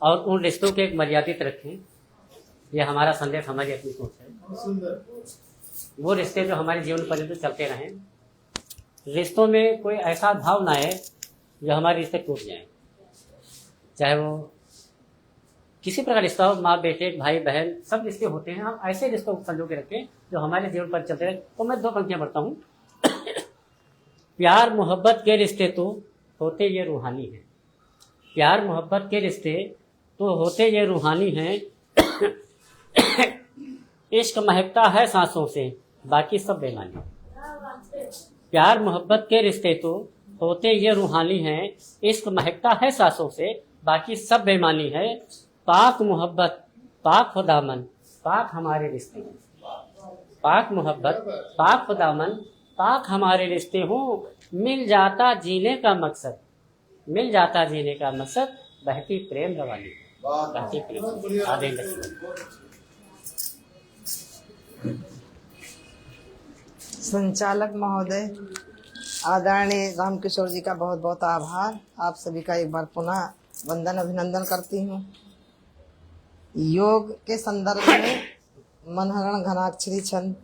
और उन रिश्तों को एक मर्यादित रखें। ये हमारा संदेश, हमारी अपनी सोच है। वो रिश्ते जो हमारे जीवन पर्यंत चलते रहें। रिश्तों में कोई ऐसा भाव ना है जो हमारे रिश्ते टूट जाएं, चाहे वो किसी प्रकार रिश्ता हो, माँ बेटे भाई बहन सब रिश्ते होते हैं। हम ऐसे रिश्तों को संजो के रखें जो हमारे जीवन पर चलते रहे। तो मैं 2 पंक्तियां पढ़ता हूँ। प्यार मोहब्बत के रिश्ते तो होते ये रूहानी हैं। प्यार मोहब्बत के रिश्ते तो होते ये रूहानी हैं। इश्क महकता है सांसों से, बाकी सब बेमानी। प्यार मोहब्बत के रिश्ते तो होते ये रूहानी हैं। इश्क महकता है सांसों से, बाकी सब बेमानी है। पाक मोहब्बत पाक खुदामन पाक हमारे रिश्ते। पाक मोहब्बत पाक खुदामन पाक हमारे रिश्ते हों। मिल जाता जीने का मकसद, मिल जाता जीने का मकसद, बहती प्रेम रवानी, बहती प्रेम। आदेश संचालक महोदय आदरणीय रामकिशोर जी का बहुत बहुत आभार। आप सभी का एक बार पुनः वंदन अभिनंदन करती हूँ। योग के संदर्भ में मनहरण घनाक्षरी छंद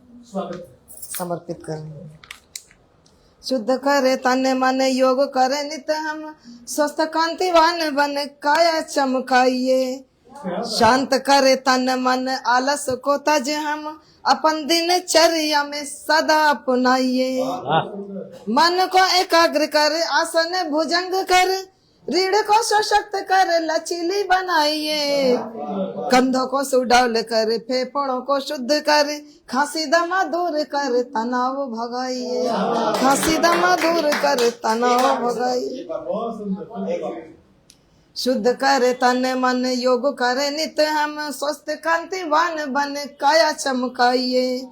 समर्पित करेंगे। शुद्ध करे तन मन योग करे नित हम, स्वस्थ कांतिवान बन काया चमकाइए। शांत करे तन मन आलस को तज हम, अपन दिनचर्या में सदा अपनाइए। मन को एकाग्र कर आसन भुजंग कर, रीढ़ को सशक्त कर लचीली बनाइए। कंधों को सुडौल कर फेफड़ों को शुद्ध कर, खांसी दमा दूर कर तनाव भगाइए। खांसी दमा दूर कर तनाव भगाइए। शुद्ध करे तन मन योग करे नित हम, स्वस्थ कांतिवान बन काया चमकाइए।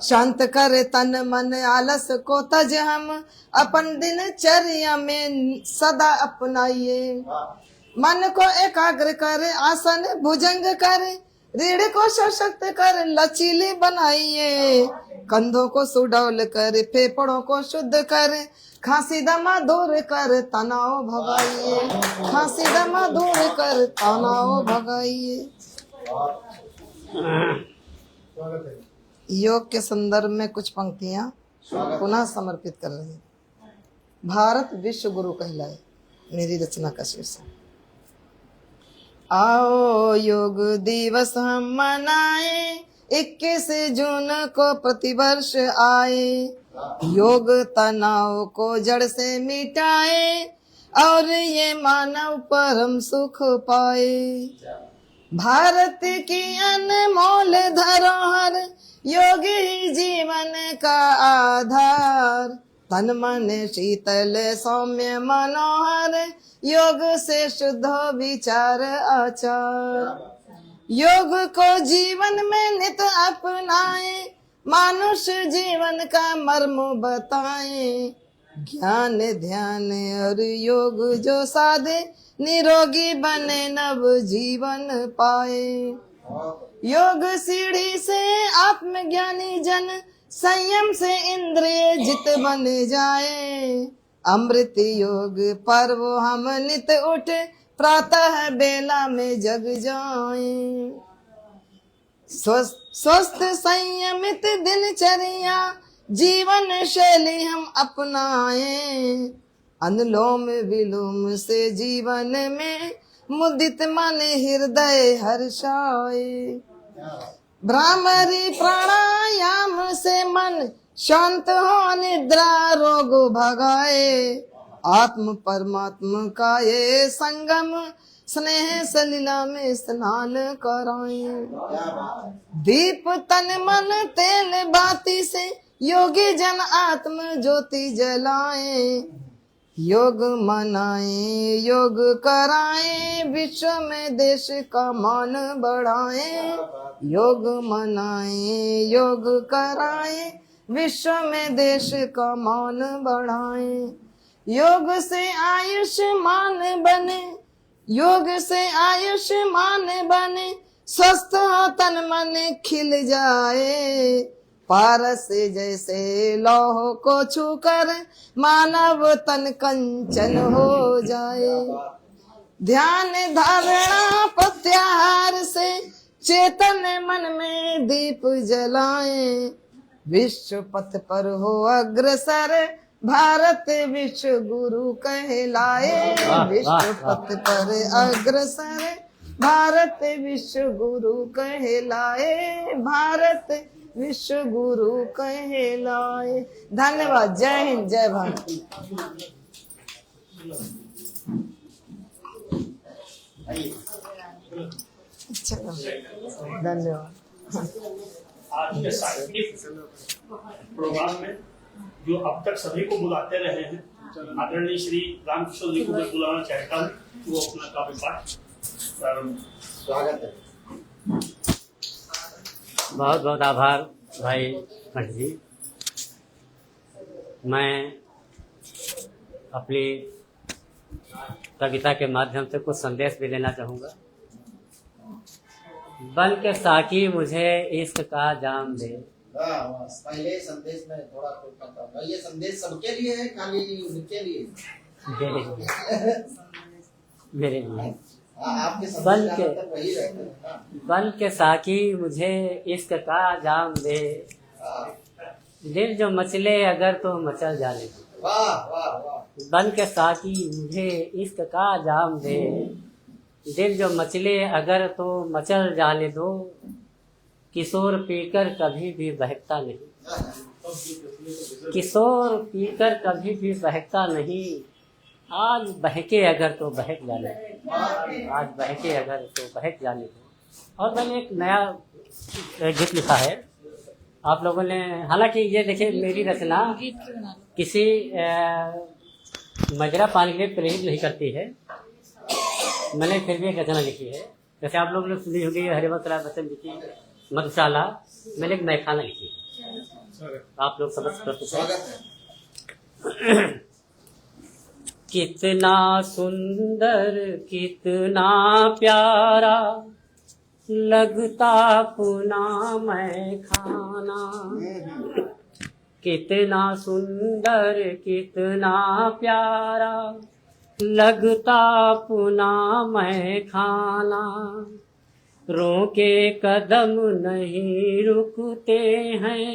शांत करे तन मन आलस को तज हम, अपन दिनचर्या में सदा अपनाइए। मन को एकाग्र करे आसन भुजंग करे, रीढ़ को सशक्त कर लचीली बनाइए। कंधों को सुडौल कर फेफड़ों को शुद्ध कर, खांसी दमा दूर कर तनाव भगाइए। खांसी दमा दूर कर तनाव भगाइए। योग के संदर्भ में कुछ पंक्तियां पुनः समर्पित कर रही हैं। भारत विश्व गुरु कहलाए, मेरी रचना का शीर्षक। आओ योग दिवस हम मनाए, 21 जून को प्रतिवर्ष आए। योग तनाव को जड़ से मिटाए, और ये मानव परम सुख पाए। भारत की अनमोल धरोहर योग ही जीवन का आधार। तन मन शीतल सौम्य मनोहर योग से शुद्ध विचार आचार। योग को जीवन में नित अपनाए मानुष्य जीवन का मर्म बताए। ज्ञान ध्यान और योग जो साधे निरोगी बने नव जीवन पाए। योग सीढ़ी से आत्मज्ञानी जन संयम से इंद्रिय जित बन जाए। अमृत योग पर्व हम नित उठ प्रातः बेला में जग जाए। स्वस्थ संयमित दिनचर्या जीवन शैली हम अपनाए। अनुलोम विलोम से जीवन में मुदित मन हृदय हर्षाए। भ्रामरी प्राणायाम से मन शांत हो निद्रा रोग भगाए। आत्म परमात्मा का ये संगम स्नेह सलीला में स्नान कराए। दीप तन मन तेल बाती से योगी जन आत्म ज्योति जलाए। योग मनाए योग कराए विश्व में देश का मान बढ़ाए। योग मनाए योग कराए विश्व में देश का मान बढ़ाए। योग से आयुष्मान बने योग से आयुष्मान बने स्वस्थ हो तन मन खिल जाए। पारस जैसे लौह को छूकर मानव तन कंचन हो जाए। ध्यान धारणा प्रत्याहार से चेतन मन में दीप जलाए। विश्व पथ पर हो अग्रसर भारत विश्व गुरु कहलाए। विश्व पथ पर अग्रसर भारत विश्व गुरु कहलाए। भारत विश्व गुरु कहलाए। धन्यवाद। जय हिंद जय भारत। चलो धन्यवाद। आज के साहित्यिक प्रोग्राम में जो अब तक सभी को बुलाते रहे हैं, आदरणीय श्री रामकिशोर जी को मैं बुलाना चाहता हूँ, वो अपना काव्य पाठ प्रारंभ। स्वागत है। बहुत बहुत आभार भाई पंडित जी। मैं अपनी कविता के माध्यम से कुछ संदेश भी देना चाहूँगा। बन के साकी मुझे इश्क का जाम दे। पहले संदेश में थोड़ा ये संदेश सबके लिए है, खाली उनके लिए? मेरे लिए आपके बन के साकी मुझे इश्क का जाम दे। दिल जो मचले अगर तो मचल जाने दो। वाह वाह वाह। बन के साकी मुझे इश्क का जाम दे। दिल जो मचले अगर तो मचल जाने दो। किशोर पीकर कभी भी बहकता नहीं। किशोर पीकर कभी भी बहकता नहीं। आज बहके अगर तो बहक जाने दो। आज बहके अगर तो बहक जाने दो। और मैंने एक नया गीत लिखा है आप लोगों ने। हालांकि ये देखिए मेरी रचना किसी मजरा पाने के लिए प्रेरित नहीं करती है। मैंने फिर भी एक रचना लिखी है। जैसे आप लोगों ने सुनी होगी हरिवंश राय बच्चन जी की मधुशाला। मैंने एक मैखाना लिखी है, आप लोग समझ सकते हैं। कितना सुंदर कितना प्यारा लगता पुना मैखाना। कितना सुंदर कितना प्यारा लगता पुना मैखाना। रोके कदम नहीं रुकते हैं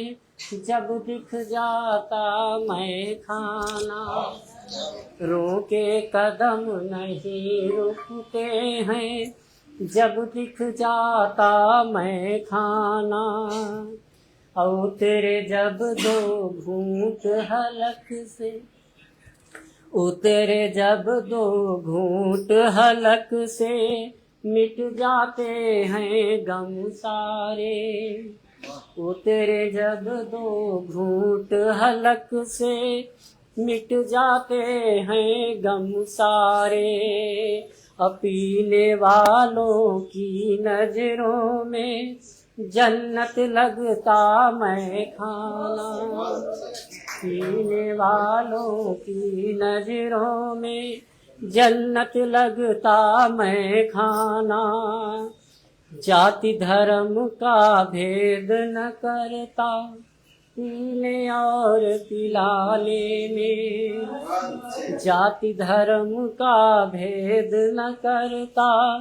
जब दिख जाता मैखाना। रोके कदम नहीं रुकते हैं जब दिख जाता मैखाना। उतरे जब दो घूंट हलक से। उतरे जब दो घूंट हलक से मिट जाते हैं गम सारे। उतरे जब दो घूंट हलक से, मिट जाते हैं गम सारे। पीने वालों की नजरों में जन्नत लगता मैं खाना। पीने वालों की नजरों में जन्नत लगता मैं खाना। जाति धर्म का भेद न करता पीने और पिलाने में। जाति धर्म का भेद न करता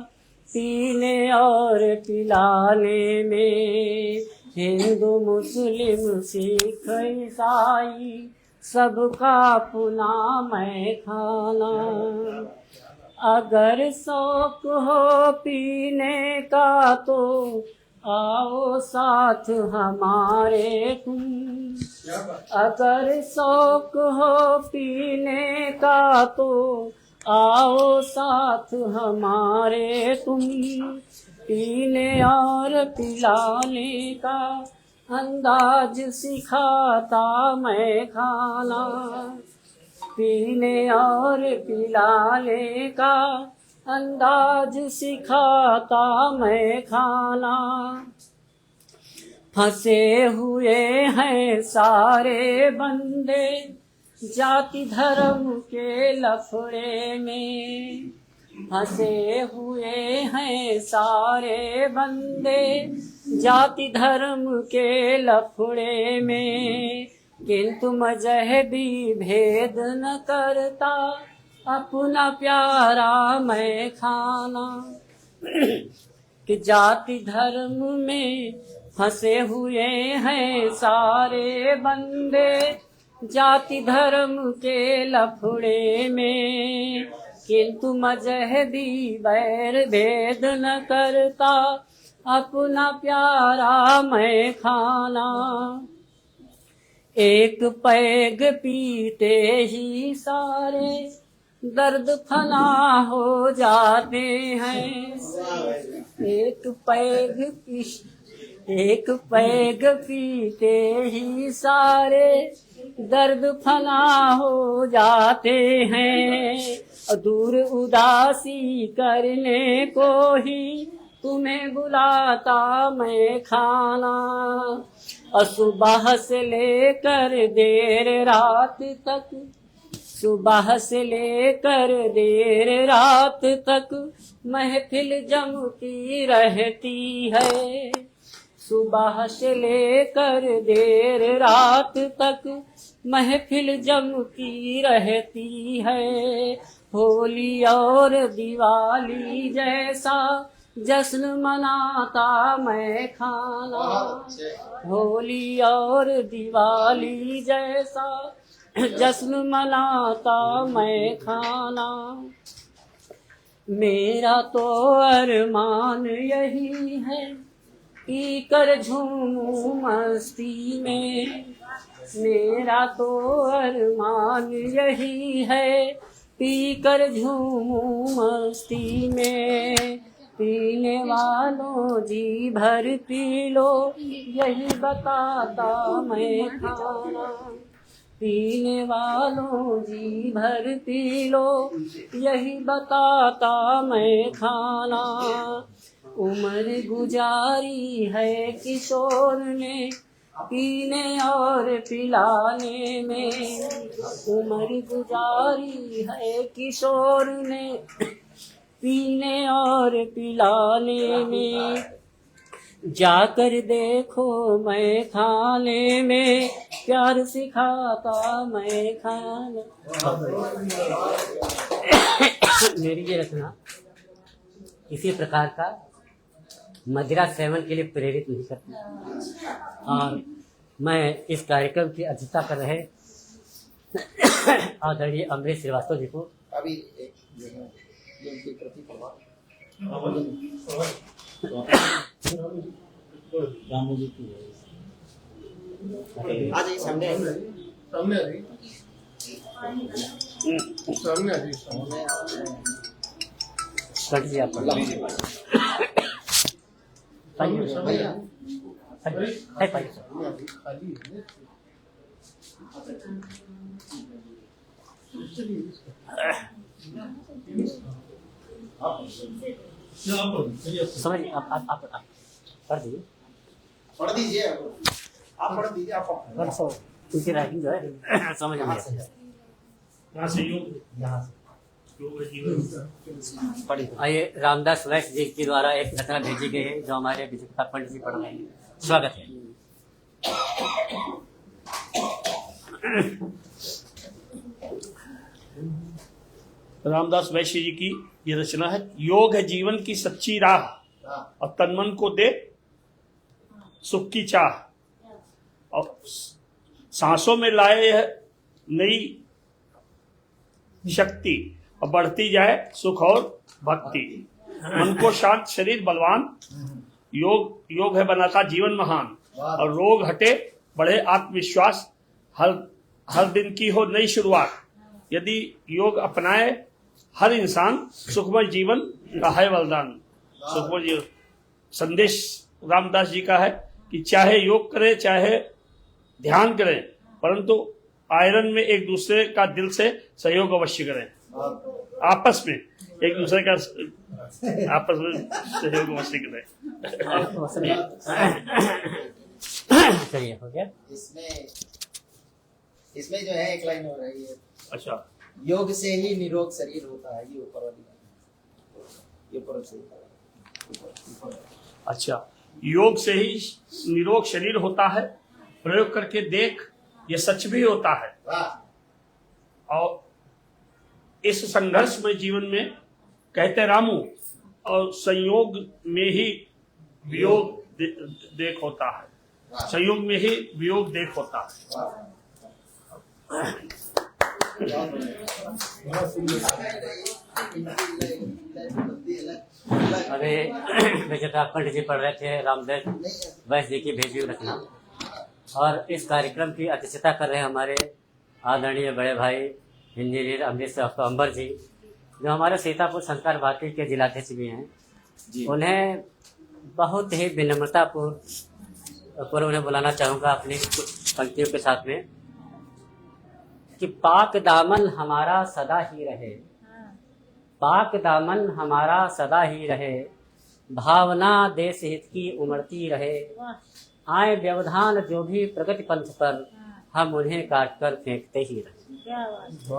पीने और पिलाने में। हिंदू मुस्लिम सिख ईसाई सबका पुना मैं खाना। अगर शौक हो पीने का तो आओ साथ हमारे तुम। अगर शौक हो पीने का तो आओ साथ हमारे तुम। पीने और पिलाने का अंदाज सिखाता मैं खाना। पीने और पिलाने का अंदाज सिखाता मैं खाना। फंसे हुए हैं सारे बंदे जाति धर्म के लफड़े में। फंसे हुए हैं सारे बंदे जाति धर्म के लफड़े में। किंतु मजहबी भेद न करता अपना प्यारा मैं खाना। कि जाति धर्म में फंसे हुए हैं सारे बंदे जाति धर्म के लफड़े में। किंतु मजहबी बैर भेद न करता अपना प्यारा मैं खाना। एक पैग पीते ही सारे दर्द फना हो जाते हैं। एक पैग पीते ही सारे दर्द फना हो जाते हैं। दूर उदासी करने को ही तुम्हें बुलाता मैं खाना। सुबह से लेकर देर रात तक, सुबह से लेकर देर रात तक महफिल जमती रहती है। सुबह से लेकर देर रात तक महफिल जमती रहती है। होली और दिवाली जैसा जश्न मनाता मैं खाना। होली और दिवाली जैसा जश्न मनाता मैं खाना। मेरा तो अरमान यही है पीकर झूमूं मस्ती में। मेरा तो अरमान यही है पीकर झूमूं मस्ती में। पीने वालों जी भर पी लो यही बताता मैं खाना। पीने वालों जी भर पी लो यही बताता मैं खाना। उम्र गुजारी है किशोर ने पीने और पिलाने में। उम्र गुजारी है किशोर ने पीने और पिलाने में। जाकर देखो मैं खाने में प्यार सिखाता मैं खाना। मेरी ये रचना इसी प्रकार का मदिरा सेवन के लिए प्रेरित नहीं करती। और मैं इस कार्यक्रम की अध्यक्षता कर रहे आदरणीय अमरीश श्रीवास्तव जी को अभी एक जो है उनके प्रति प्रभाव आ जाइए सामने सामने आ जाइए सामने आ जाइए। पंडित जी आप पढ़ लीजिए। समझ आप पढ़ दीजिए। पढ़ दीजिए आप पढ़ दीजिए आप उनकी राइटिंग जो है समझ में आती है। आइए, रामदास वैश्य जी के द्वारा एक रचना भेजी गई है जो हमारे विजेता पंडित जी पढ़ रहे हैं। स्वागत है। रामदास वैश्य जी की ये रचना है। योग है जीवन की सच्ची राह और तन मन को दे सुख की चाह, और सांसों में लाए है नई शक्ति और बढ़ती जाए सुख और भक्ति। मन को शांत, शरीर बलवान, योग है बनाता जीवन महान, और रोग हटे बढ़े आत्मविश्वास, हर दिन की हो नई शुरुआत। यदि योग अपनाए हर इंसान, सुखमय जीवन का है वरदान। सुखमय जीवन संदेश रामदास जी का है कि चाहे योग करें चाहे ध्यान करें, परंतु आयरन में एक दूसरे का दिल से सहयोग अवश्य करें। आपस में एक दूसरे का आपस में सहयोग अवश्य करें। हो गया। इसमें जो है एक लाइन हो रही है। अच्छा, योग से ही निरोग शरीर होता है। ये ऊपर वाली, ये ऊपर से। अच्छा, योग से ही निरोग शरीर होता है, प्रयोग करके देख ये सच भी होता है। और इस संघर्ष में जीवन में कहते रामू, और संयोग में ही वियोग देख होता है। संयोग में ही वियोग देख होता है। अरे विजेता पंडित जी पढ़ रहे थे रामदास वैश्य जी की भेजी हुई रचना, और इस कार्यक्रम की अध्यक्षता कर रहे हैं हमारे आदरणीय बड़े भाई इंजीनियर अमृत अंबर जी, जो हमारे सीतापुर संस्कार भारती के जिलाध्यक्ष भी हैं। उन्हें बहुत ही विनम्रतापूर्व उन्हें बुलाना चाहूँगा अपनी कुछ पंक्तियों के साथ में कि पाक दामन हमारा सदा ही रहे, पाक दामन हमारा सदा ही रहे, भावना देश हित की उमड़ती रहे, आए व्यवधान जो भी प्रगति पंथ पर, हम उन्हें काट कर फेंकते ही रहे।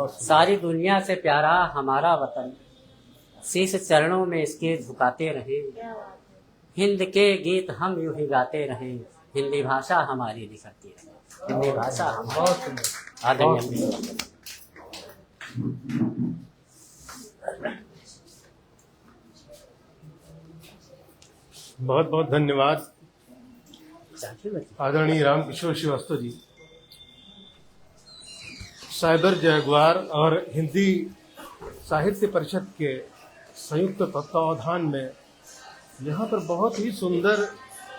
सारी दुनिया से प्यारा हमारा वतन, शीश चरणों में इसके झुकाते रहे, हिंद के गीत हम यूं ही गाते रहे, हिंदी भाषा हमारी निखरती रहे, हिंदी भाषा हमारी। आदरणीय बहुत बहुत धन्यवाद आदरणीय रामकिशोर श्रीवास्तव जी। साइबर जगुआर और हिंदी साहित्य परिषद के संयुक्त तत्वावधान में यहाँ पर बहुत ही सुंदर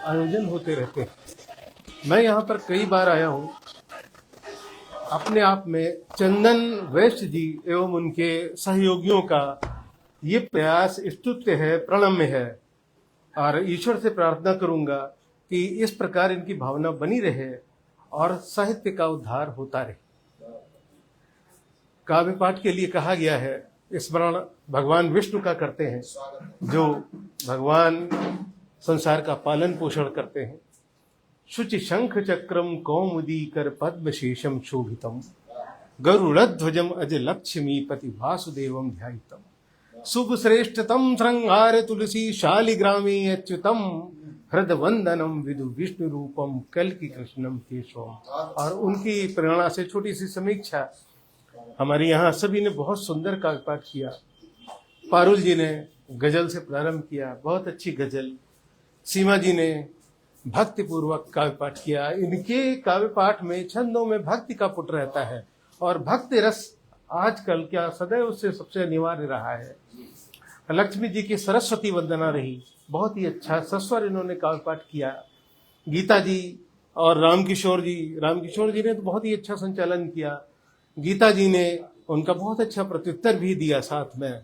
आयोजन होते रहते हैं। मैं यहाँ पर कई बार आया हूँ। अपने आप में चंदन वैश्य जी एवं उनके सहयोगियों का ये प्रयास स्तुत्य है, प्रणम्य है, और ईश्वर से प्रार्थना करूंगा कि इस प्रकार इनकी भावना बनी रहे और साहित्य का उद्धार होता रहे। काव्य पाठ के लिए कहा गया है, स्मरण भगवान विष्णु का करते हैं, जो भगवान संसार का पालन पोषण करते हैं। शुचि शंख चक्रम कौमुदी कर पद्मशेषम शोभितम, गरुड़ध्वजम अज लक्ष्मी पति वासुदेवम ध्यायितम, शुभ श्रेष्ठतम श्रृंगार तुलसी शालिग्रामे अच्युतम, हृद वंदनम विदु विष्णु रूपम कल्कि कृष्णम केशवम। और उनकी प्रेरणा से छोटी सी समीक्षा, हमारे यहाँ सभी ने बहुत सुंदर काव्य पाठ किया। पारुल जी ने गजल से प्रारंभ किया, बहुत अच्छी गजल। सीमा जी ने भक्ति पूर्वक काव्य पाठ किया। इनके काव्य पाठ में छंदों में भक्ति का पुट रहता है, और भक्ति रस आजकल क्या सदैव उससे सबसे अनिवार्य रहा है। लक्ष्मी जी की सरस्वती वंदना रही, बहुत ही अच्छा सस्वर इन्होंने काव्य पाठ किया। गीता जी और रामकिशोर जी ने तो बहुत ही अच्छा संचालन किया। गीता जी ने उनका बहुत अच्छा प्रत्युत्तर भी दिया साथ में।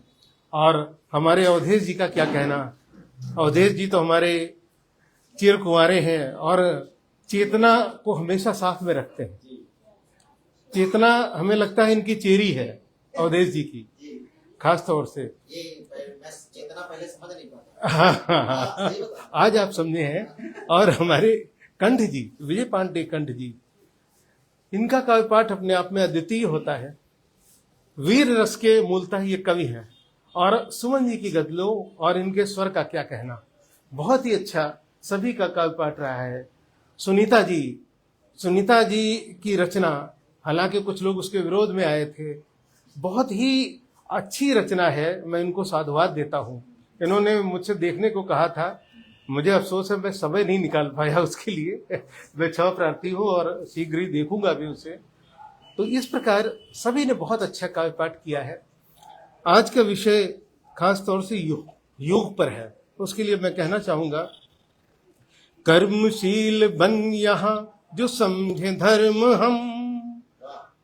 और हमारे अवधेश जी का क्या कहना। अवधेश जी तो हमारे चिर कुंवारे हैं और चेतना को हमेशा साथ में रखते हैं। चेतना हमें लगता है इनकी चेरी है, अवधेश जी की खास तौर से। मैं चेतना पहले समझ नहीं पाता। आज आप समझे हैं। और हमारे कंठ जी, विजय पांडे कंठ जी, इनका काव्य पाठ अपने आप में अद्वितीय होता है। वीर रस के मूलतः ये कवि हैं। और सुमन जी की गजलों और इनके स्वर का क्या कहना, बहुत ही अच्छा सभी का काव्य पाठ रहा है। सुनीता जी की रचना, हालांकि कुछ लोग उसके विरोध में आए थे, बहुत ही अच्छी रचना है। मैं इनको साधुवाद देता हूँ। इन्होंने मुझसे देखने को कहा था, मुझे अफसोस है मैं समय नहीं निकाल पाया उसके लिए। मैं क्षमा प्रार्थी हूँ और शीघ्र ही देखूंगा भी उसे। तो इस प्रकार सभी ने बहुत अच्छा काव्य पाठ किया है। आज का विषय खास तौर से योग पर है। उसके लिए मैं कहना चाहूंगा, कर्मशील बन यहाँ जो समझे धर्म हम,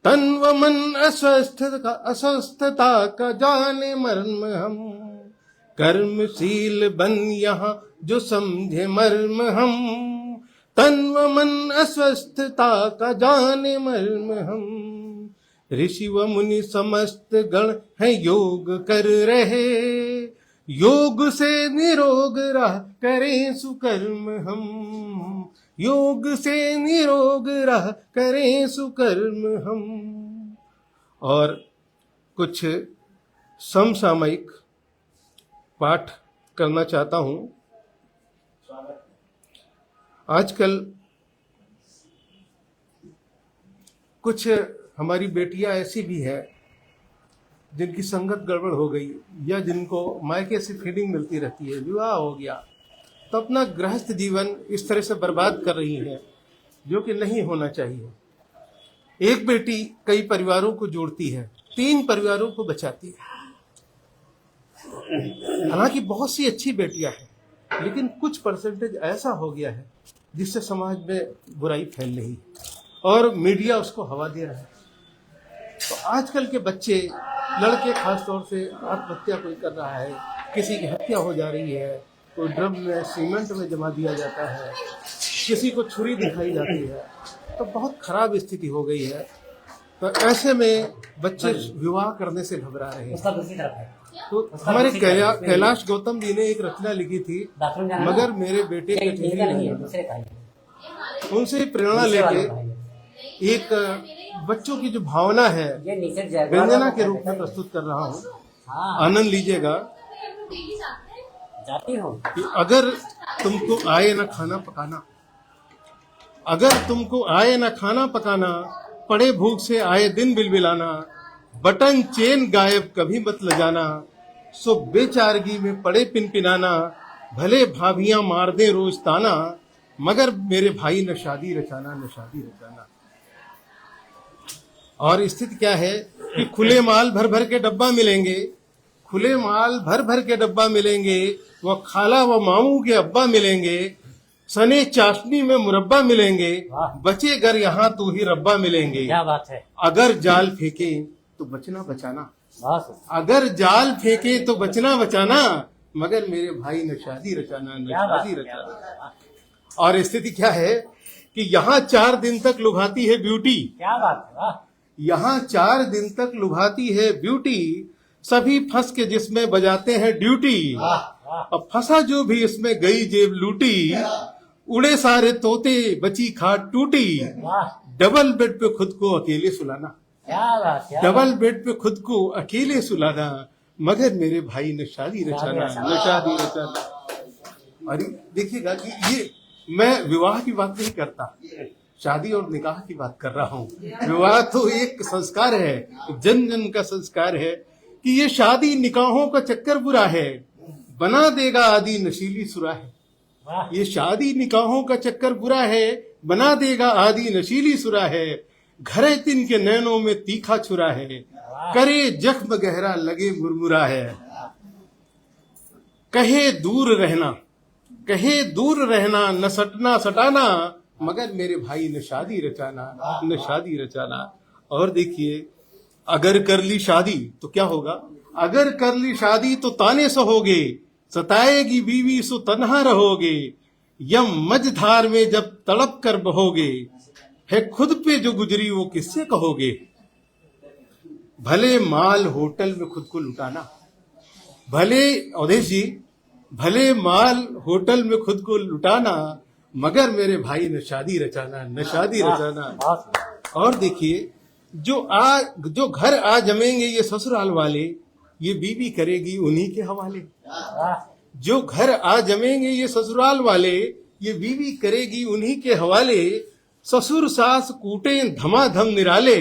तन व मन अस्वस्थता का जाने मर्म हम। कर्मशील बन यहाँ जो समझे मर्म हम, तन व मन अस्वस्थता का जाने मर्म हम। ऋषि व मुनि समस्त गण हैं योग कर रहे, योग से निरोग राह करें सुकर्म हम। योग से निरोग राह करें सुकर्म हम। और कुछ समसामयिक पाठ करना चाहता हूं। आजकल कुछ हमारी बेटियां ऐसी भी हैं जिनकी संगत गड़बड़ हो गई, या जिनको मायके से फीडिंग मिलती रहती है, विवाह हो गया तो अपना गृहस्थ जीवन इस तरह से बर्बाद कर रही है, जो कि नहीं होना चाहिए। एक बेटी कई परिवारों को जोड़ती है, 3 परिवारों को बचाती है। हालांकि बहुत सी अच्छी बेटियां हैं, लेकिन कुछ परसेंटेज ऐसा हो गया है जिससे समाज में बुराई फैल रही है और मीडिया उसको हवा दे रहा है। तो आजकल के बच्चे, लड़के खास तौर से, आत्महत्या कोई कर रहा है, किसी की हत्या हो जा रही है, कोई ड्रम में सीमेंट में जमा दिया जाता है, किसी को छुरी दिखाई जाती है। तो बहुत खराब स्थिति हो गई है। तो ऐसे में बच्चे विवाह करने से घबरा रहे हैं। तो हमारे कैलाश गौतम जी ने एक रचना लिखी थी, मगर मेरे बेटे के ठिठुरी नहीं है। उनसे प्रेरणा लेके एक बच्चों की जो भावना है व्यंजना के रूप में प्रस्तुत कर रहा हूँ। आनंद लीजिएगा। कि अगर तुमको आए न खाना पकाना, अगर तुमको आए न खाना पकाना, पड़े भूख से आए दिन बिलबिलाना, बटन चेन गायब कभी मत ल जाना, सो बेचारगी में पड़े पिनपिनाना, भले भाभियां मार दे रोज ताना, मगर मेरे भाई न शादी रचाना, न शादी रचाना। और स्थिति क्या है कि खुले माल भर भर के डब्बा मिलेंगे, खुले माल भर भर के डब्बा मिलेंगे, वो खाला व मामू के अब्बा मिलेंगे, सने चाशनी में मुरब्बा मिलेंगे, बचे घर यहाँ तू ही रब्बा मिलेंगे। क्या बात है। अगर जाल फेंके तो बचना बचाना, अगर जाल फेंके तो बचना बचाना, मगर मेरे भाई न शादी रचाना, न शादी रचाना। और स्थिति क्या है कि यहाँ 4 दिन तक लुभाती है ब्यूटी। क्या बात है। यहाँ 4 दिन तक लुभाती है ब्यूटी, सभी फंस के जिसमें बजाते हैं ड्यूटी। अब फंसा जो भी इसमें गई जेब लूटी, उड़े सारे तोते बची खाट टूटी। डबल बेड पे खुद को अकेले सुलाना, डबल बेड पे खुद को अकेले सुलाना, मगर मेरे भाई ने शादी रचाना, न शादी रचाना। अरे देखिएगा कि ये मैं विवाह की बात नहीं करता, शादी और निकाह की बात कर रहा हूँ। विवाह तो एक संस्कार है, जन जन का संस्कार है कि ये शादी निकाहों का चक्कर बुरा है, बना देगा आदि नशीली सुरा है। ये शादी निकाहों का चक्कर बुरा है, बना देगा आदि नशीली सुरा है। घरे तिन के नैनों में तीखा छुरा है, करे जख्म गहरा लगे मुरमुरा है। कहे दूर रहना, कहे दूर रहना, न सटना सटाना, मगर मेरे भाई न शादी रचाना, न शादी रचाना। और देखिए, अगर कर ली शादी तो क्या होगा, अगर कर ली शादी तो ताने सहोगे, सताएगी बीवी सो तन्हा रहोगे, यम मझधार में जब तड़प कर बहोगे, है खुद पे जो गुजरी वो किससे कहोगे। भले माल होटल में खुद को लुटाना, भले अवधेश जी, भले माल होटल में खुद को लुटाना, मगर मेरे भाई न शादी रचाना, न शादी रचाना। और देखिए, जो घर आ जमेंगे ये ससुराल वाले, ये बीवी करेगी उन्हीं के हवाले। जो घर आ जमेंगे ये ससुराल वाले, ये बीवी करेगी उन्हीं के हवाले। ससुर सास कूटे धमाधम निराले,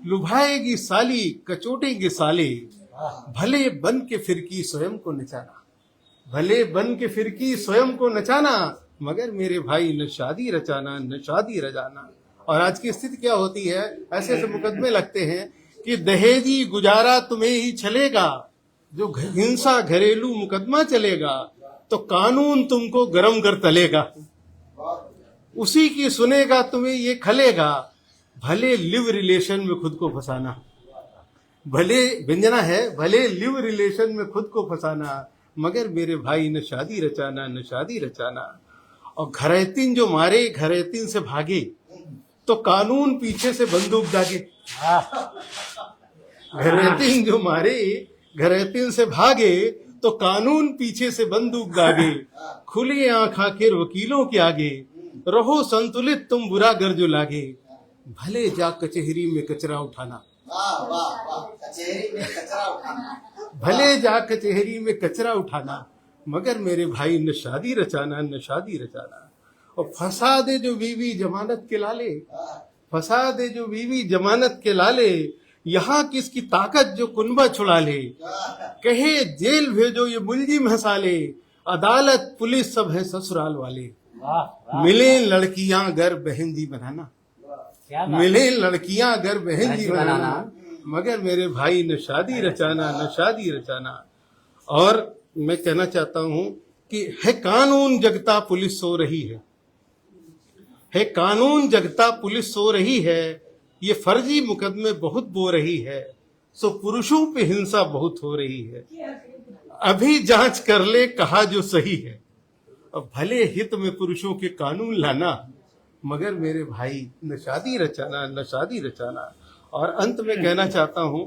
लुभाएगी साली कचोटेंगे साले। भले बन के फिरकी स्वयं को नचाना, भले बन के फिरकी स्वयं को नचाना, मगर मेरे भाई न शादी रचाना, न शादी रचाना। और आज की स्थिति क्या होती है, ऐसे ऐसे मुकदमे लगते हैं कि दहेजी गुजारा तुम्हें ही चलेगा, जो हिंसा घरेलू मुकदमा चलेगा तो कानून तुमको गरम कर तलेगा, उसी की सुनेगा तुम्हें ये खलेगा। भले लिव रिलेशन में खुद को फंसाना, भले व्यंजना है, भले लिव रिलेशन में खुद को फंसाना, मगर मेरे भाई न शादी रचाना, न शादी रचाना। और घरैतीन जो मारे घरैतीन से भागे तो कानून पीछे से बंदूक दागे। घरैतीन जो मारे घरैतीन से भागे तो कानून पीछे से बंदूक दागे। खुली आंख आखिर वकीलों के आगे, रहो संतुलित तुम बुरा गर जो लागे। भले जा कचहरी में कचरा उठाना, भले जा कचहरी में कचरा उठाना, मगर मेरे भाई न शादी रचाना, न शादी रचाना। और फंसा दे जो बीवी जमानत के लाले, फंसा दे जो बीवी जमानत के लाले, यहाँ किसकी ताकत जो कुनबा छुड़ा ले। कहे जेल भेजो ये मुलजिम हंसाले, अदालत पुलिस सब है ससुराल वाले। मिले लड़कियां घर बहन जी बनाना, मिले लड़कियां घर बहन जी बनाना, मगर मेरे भाई न शादी रचाना, न शादी रचाना। और मैं कहना चाहता हूं कि है कानून जगता पुलिस सो रही है कानून जगता पुलिस सो रही है। ये फर्जी मुकदमे बहुत बो रही है, सो पुरुषों पे हिंसा बहुत हो रही है। अभी जांच कर ले कहा जो सही है, और भले हित में पुरुषों के कानून लाना, मगर मेरे भाई न शादी रचाना, न शादी रचाना। और अंत में कहना चाहता हूं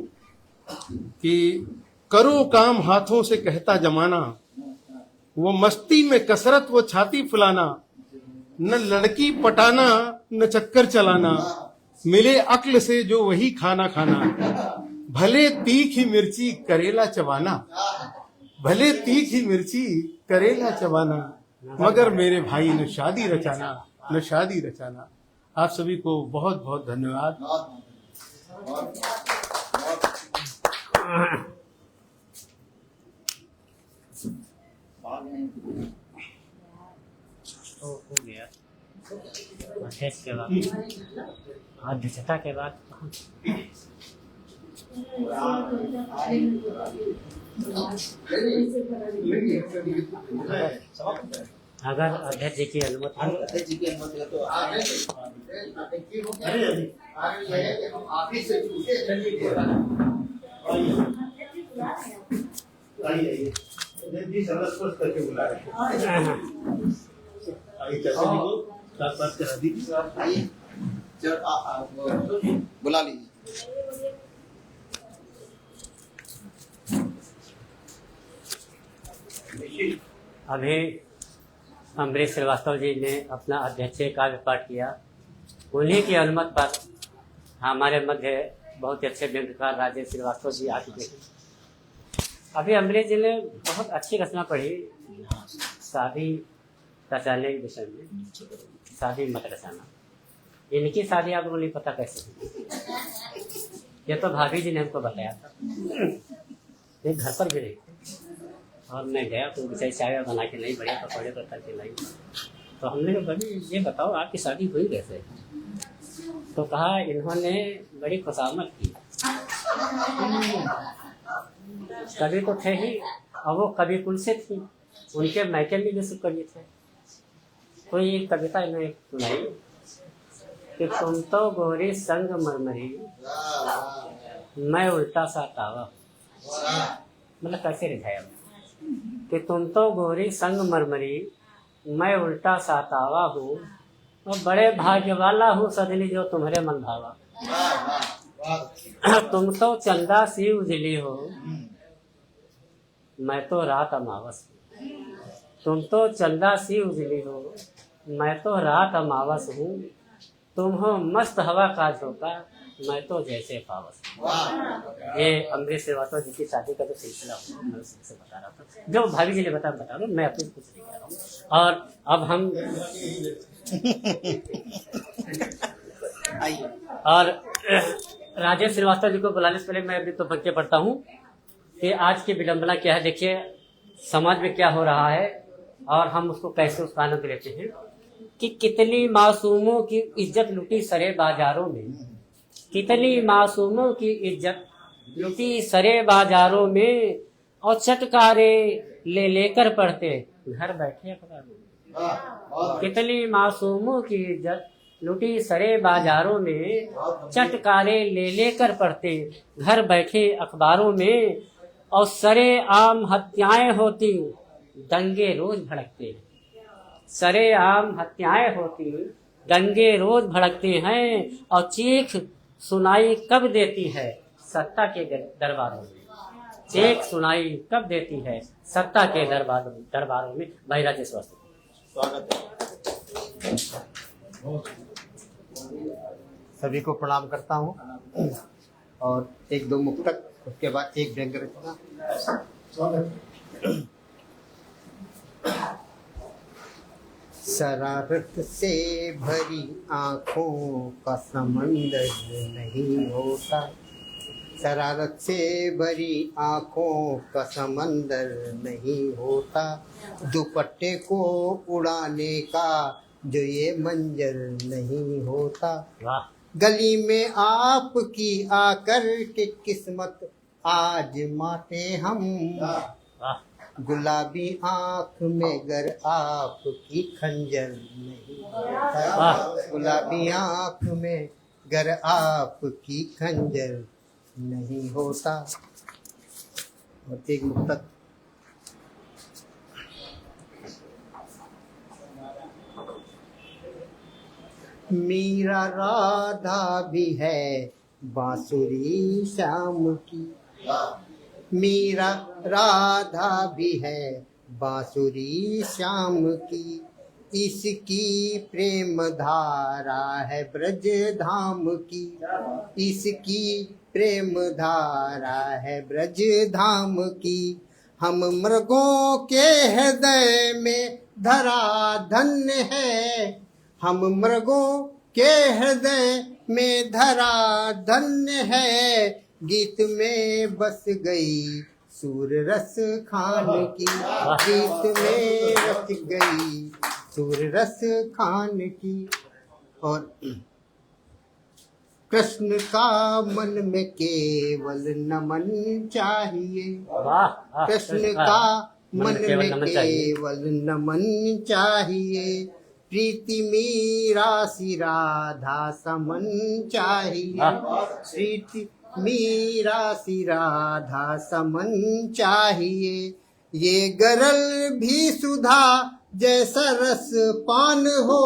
कि करो काम हाथों से कहता जमाना, वो मस्ती में कसरत वो छाती फुलाना, न लड़की पटाना न चक्कर चलाना, मिले अक्ल से जो वही खाना खाना। भले तीखी मिर्ची करेला चबाना, भले तीखी मिर्ची करेला चबाना, मगर मेरे भाई न शादी रचाना, न शादी रचाना। आप सभी को बहुत बहुत धन्यवाद। हो गया अध्यक्ष के बाद, अध्यक्षता के बाद अगर अध्यक्ष जी की अनुमति है तो करके बुला रहे हैं। बुला लीजिए। अभी अमरीश श्रीवास्तव जी ने अपना अध्यक्षीय कार्य पाठ किया। उन्हीं की अनुमति पर हमारे मध्य बहुत अच्छे व्यंग्यकार राजेश श्रीवास्तव जी आ चुके हैं। अभी अमरीश जी ने बहुत अच्छी रचना पढ़ी शादी रचाने के विषय में, शादी मत रचाना। इनकी शादी आपको नहीं पता कैसे हुई, ये तो भाभी जी ने हमको बताया था। एक घर पर भी रही और मैं गया तो बेचारी चाय बना के नहीं, बढ़िया पकौड़े बता के लाई। तो हमने कहा भाभी ये बताओ आपकी शादी हुई कैसे? तो कहा इन्होंने बड़ी खुशामद की, कवि तो थे ही और वो कवि कुल से थी, उनके मैके में भी कवि थे। तो ये कविता इन्होंने सुनाई कि तुम तो गोरी संग मरमरी, मैं उल्टा सा तावा। मतलब कैसे रिझाया कि तुम तो गोरी संग मरमरी, मैं उल्टा सातावा हूँ, और बड़े भाग्य वाला हूँ सजनी जो तुम्हारे मन भावा। तुम तो चंदा सी उजली हो, मैं तो रात अमावस हूँ। तुम तो चंदा सी उजली हो, मैं तो रात अमावस हूँ। तुम हो मस्त हवा का झोंका, मैं तो जैसे पावस हूँ। ये अमृत श्रीवास्तव जी की शादी का जो सिलसिला हुआ, मैं उसी से बता रहा था, जो भाभी जी ने बता रहा हूँ, मैं अपनी कुछ नहीं कह रहा हूँ। और अब हम और राजेश श्रीवास्तव जी को बुलाने से पहले मैं अभी तो पंक्ति पढ़ता हूँ कि आज की विडंबना क्या है। देखिए समाज में क्या हो रहा है और हम उसको कैसे उसका आनंद लेते हैं कि कितनी मासूमों की इज्जत लुटी सरे बाजारों में, कितनी मासूमों की इज्जत लुटी सरे बाजारों में, और चटकारे ले लेकर पढ़ते घर बैठे अखबार में। कितनी मासूमों की इज्जत लुटी सरे बाजारों में, चटकारे ले लेकर पढ़ते घर बैठे अखबारों में, और सरे आम हत्याएं होती दंगे रोज भड़कते। सरे आम हत्याएं होती दंगे रोज भड़कते हैं, और चीख सुनाई कब देती है सत्ता के दरबारों में। चीख सुनाई कब देती है सत्ता के दरबारों में। भाई राजेश स्वागत है। सभी को प्रणाम करता हूँ और एक दो मुक्तक, उसके बाद एक व्यंग्य रचना। शरारत से भरी आँखों का समंदर नहीं होता, शरारत से भरी आँखों का समंदर नहीं होता, दुपट्टे को उड़ाने का जो ये मंजर नहीं होता। गली में आपकी आकर के किस्मत आजमाते हम, गुलाबी आँख में गर आपकी खंजर नहीं होता, गुलाबी आँख में गर आपकी खंजर नहीं होता। और एक मुक्तक। मीरा राधा भी है बांसुरी श्याम की, मीरा राधा भी है बांसुरी श्याम की, इसकी प्रेम धारा है ब्रज धाम की, इसकी प्रेम धारा है ब्रज धाम की। हम मृगों के हृदय में धरा धन्य है, हम मृगों के हृदय में धरा धन्य है, गीत में बस गई सूर रस खान की, गीत में रच गई सूर रस खान की। और कृष्ण का मन में केवल नमन चाहिए, कृष्ण का मन में केवल नमन चाहिए, प्रीति मीरा सी राधा समन चाहिए, प्रीति मीरा सी राधा समन चाहिए। ये गरल भी सुधा जैसा रस पान हो,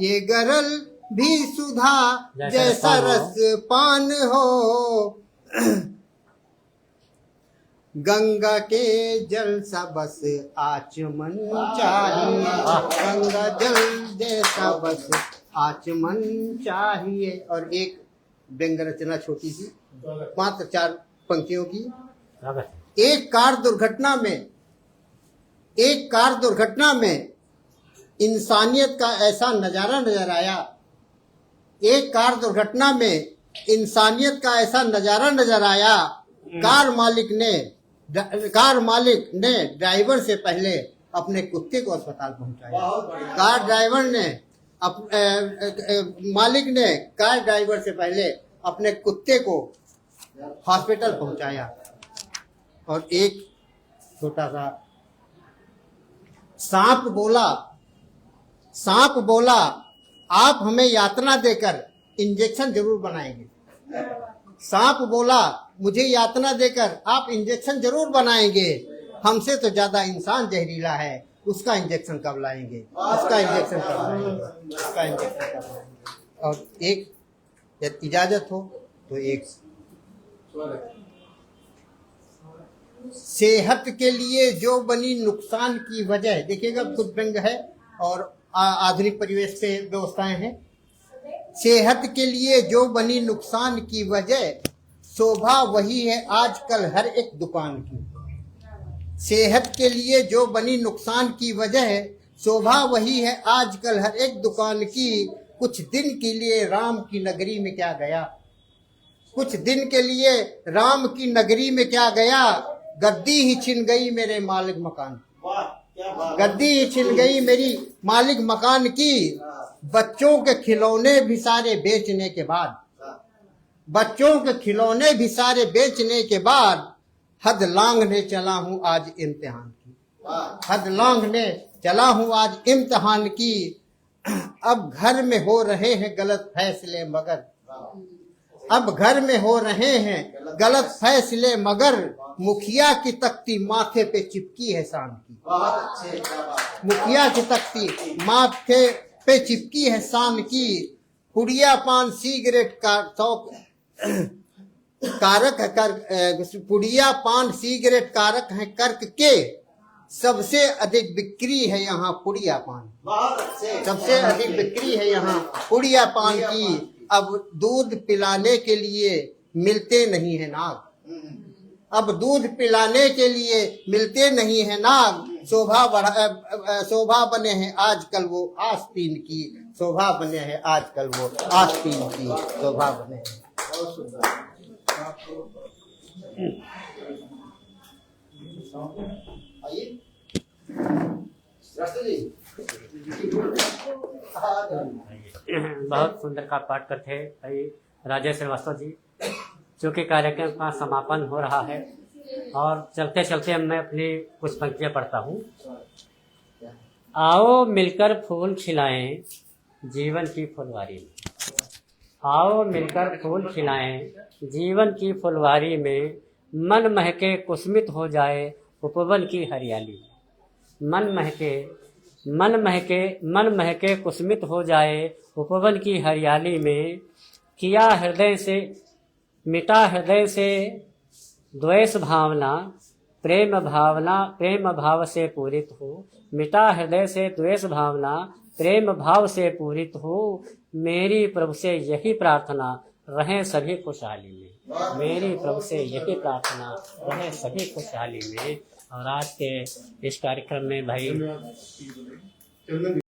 ये गरल भी सुधा जैसा रस पान हो, गंगा के जल सा बस आचमन चाहिए, गंगा जल जैसा बस आचमन चाहिए। और एक व्यंग्य रचना छोटी सी, मात्र 4 पंक्तियों की। एक कार दुर्घटना में इंसानियत का ऐसा नजारा नजर आया, एक कार दुर्घटना में इंसानियत का ऐसा नजारा नजर आया। कार मालिक ने ड्राइवर से पहले अपने कुत्ते को अस्पताल पहुंचाया, कार ड्राइवर ने मालिक ने कार ड्राइवर से पहले अपने कुत्ते को हॉस्पिटल पहुंचाया। और एक छोटा सा, सांप बोला आप हमें यातना देकर इंजेक्शन जरूर बनाएंगे, सांप बोला मुझे यातना देकर आप इंजेक्शन जरूर बनाएंगे, हमसे तो ज्यादा इंसान जहरीला है, उसका इंजेक्शन कब लाएंगे, उसका इंजेक्शन कब लाएंगे, उसका इंजेक्शन कब लाएंगे। और एक यदि इजाजत हो तो एक सेहत के लिए जो बनी नुकसान की वजह, देखिएगा खुद व्यंग है और आधुनिक परिवेश पे व्यवस्थाएं हैं। सेहत के लिए जो बनी नुकसान की वजह, शोभा वही है आजकल हर एक दुकान की। सेहत के लिए जो बनी नुकसान की वजह, शोभा वही है आजकल हर एक दुकान की। कुछ दिन के लिए राम की नगरी में क्या गया, कुछ दिन के लिए राम की नगरी में क्या गया, गद्दी ही छिन गई मेरे मालिक मकान, गद्दी ही छिन गई मेरी मालिक मकान की। बच्चों के खिलौने भी सारे बेचने के बाद, बच्चों के खिलौने भी सारे बेचने के बाद, हद लांघने चला हूं आज इम्तिहान की, हद लांघने चला हूं आज इम्तिहान की। अब घर में हो रहे हैं गलत फैसले मगर, अब घर में हो रहे हैं गलत फैसले मगर, मुखिया की तख्ती माथे पे चिपकी है शान की, मुखिया की तख्ती माथे पे चिपकी है शान की। पुड़िया पान सिगरेट का शौक कारक है कर, पुड़िया पान सिगरेट कारक है कर्क के, सबसे अधिक बिक्री है यहाँ पुड़िया पान, सबसे अधिक बिक्री है यहाँ पुड़िया पान की। अब दूध पिलाने के लिए मिलते नहीं है नाग, अब दूध पिलाने के लिए मिलते नहीं है नाग। शोभा बने हैं आजकल वो आस्तीन की, शोभा बने हैं आजकल वो आस्तीन की, शोभा बने हैं। बहुत सुंदर का पाठ करते हैं भाई राजेश श्रीवास्तव जी। चूँकि कार्यक्रम का समापन हो रहा है और चलते चलते मैं अपनी कुछ पंक्तियाँ पढ़ता हूँ। आओ मिलकर फूल खिलाएं जीवन की फुलवारी में, आओ मिलकर फूल खिलाएं जीवन की फुलवारी में, मन महके कुसमित हो जाए उपवन की हरियाली, मन महके कुसमित हो जाए उपवन की हरियाली में। किया हृदय से मिटा हृदय से द्वेष भावना, प्रेम भाव से पूरित हो, मिटा हृदय से द्वेष भावना, प्रेम भाव से पूरित हो। मेरी प्रभु से यही प्रार्थना रहें सभी खुशहाली में, मेरी प्रभु से यही प्रार्थना रहें सभी खुशहाली में। और आज के इस कार्यक्रम में भाई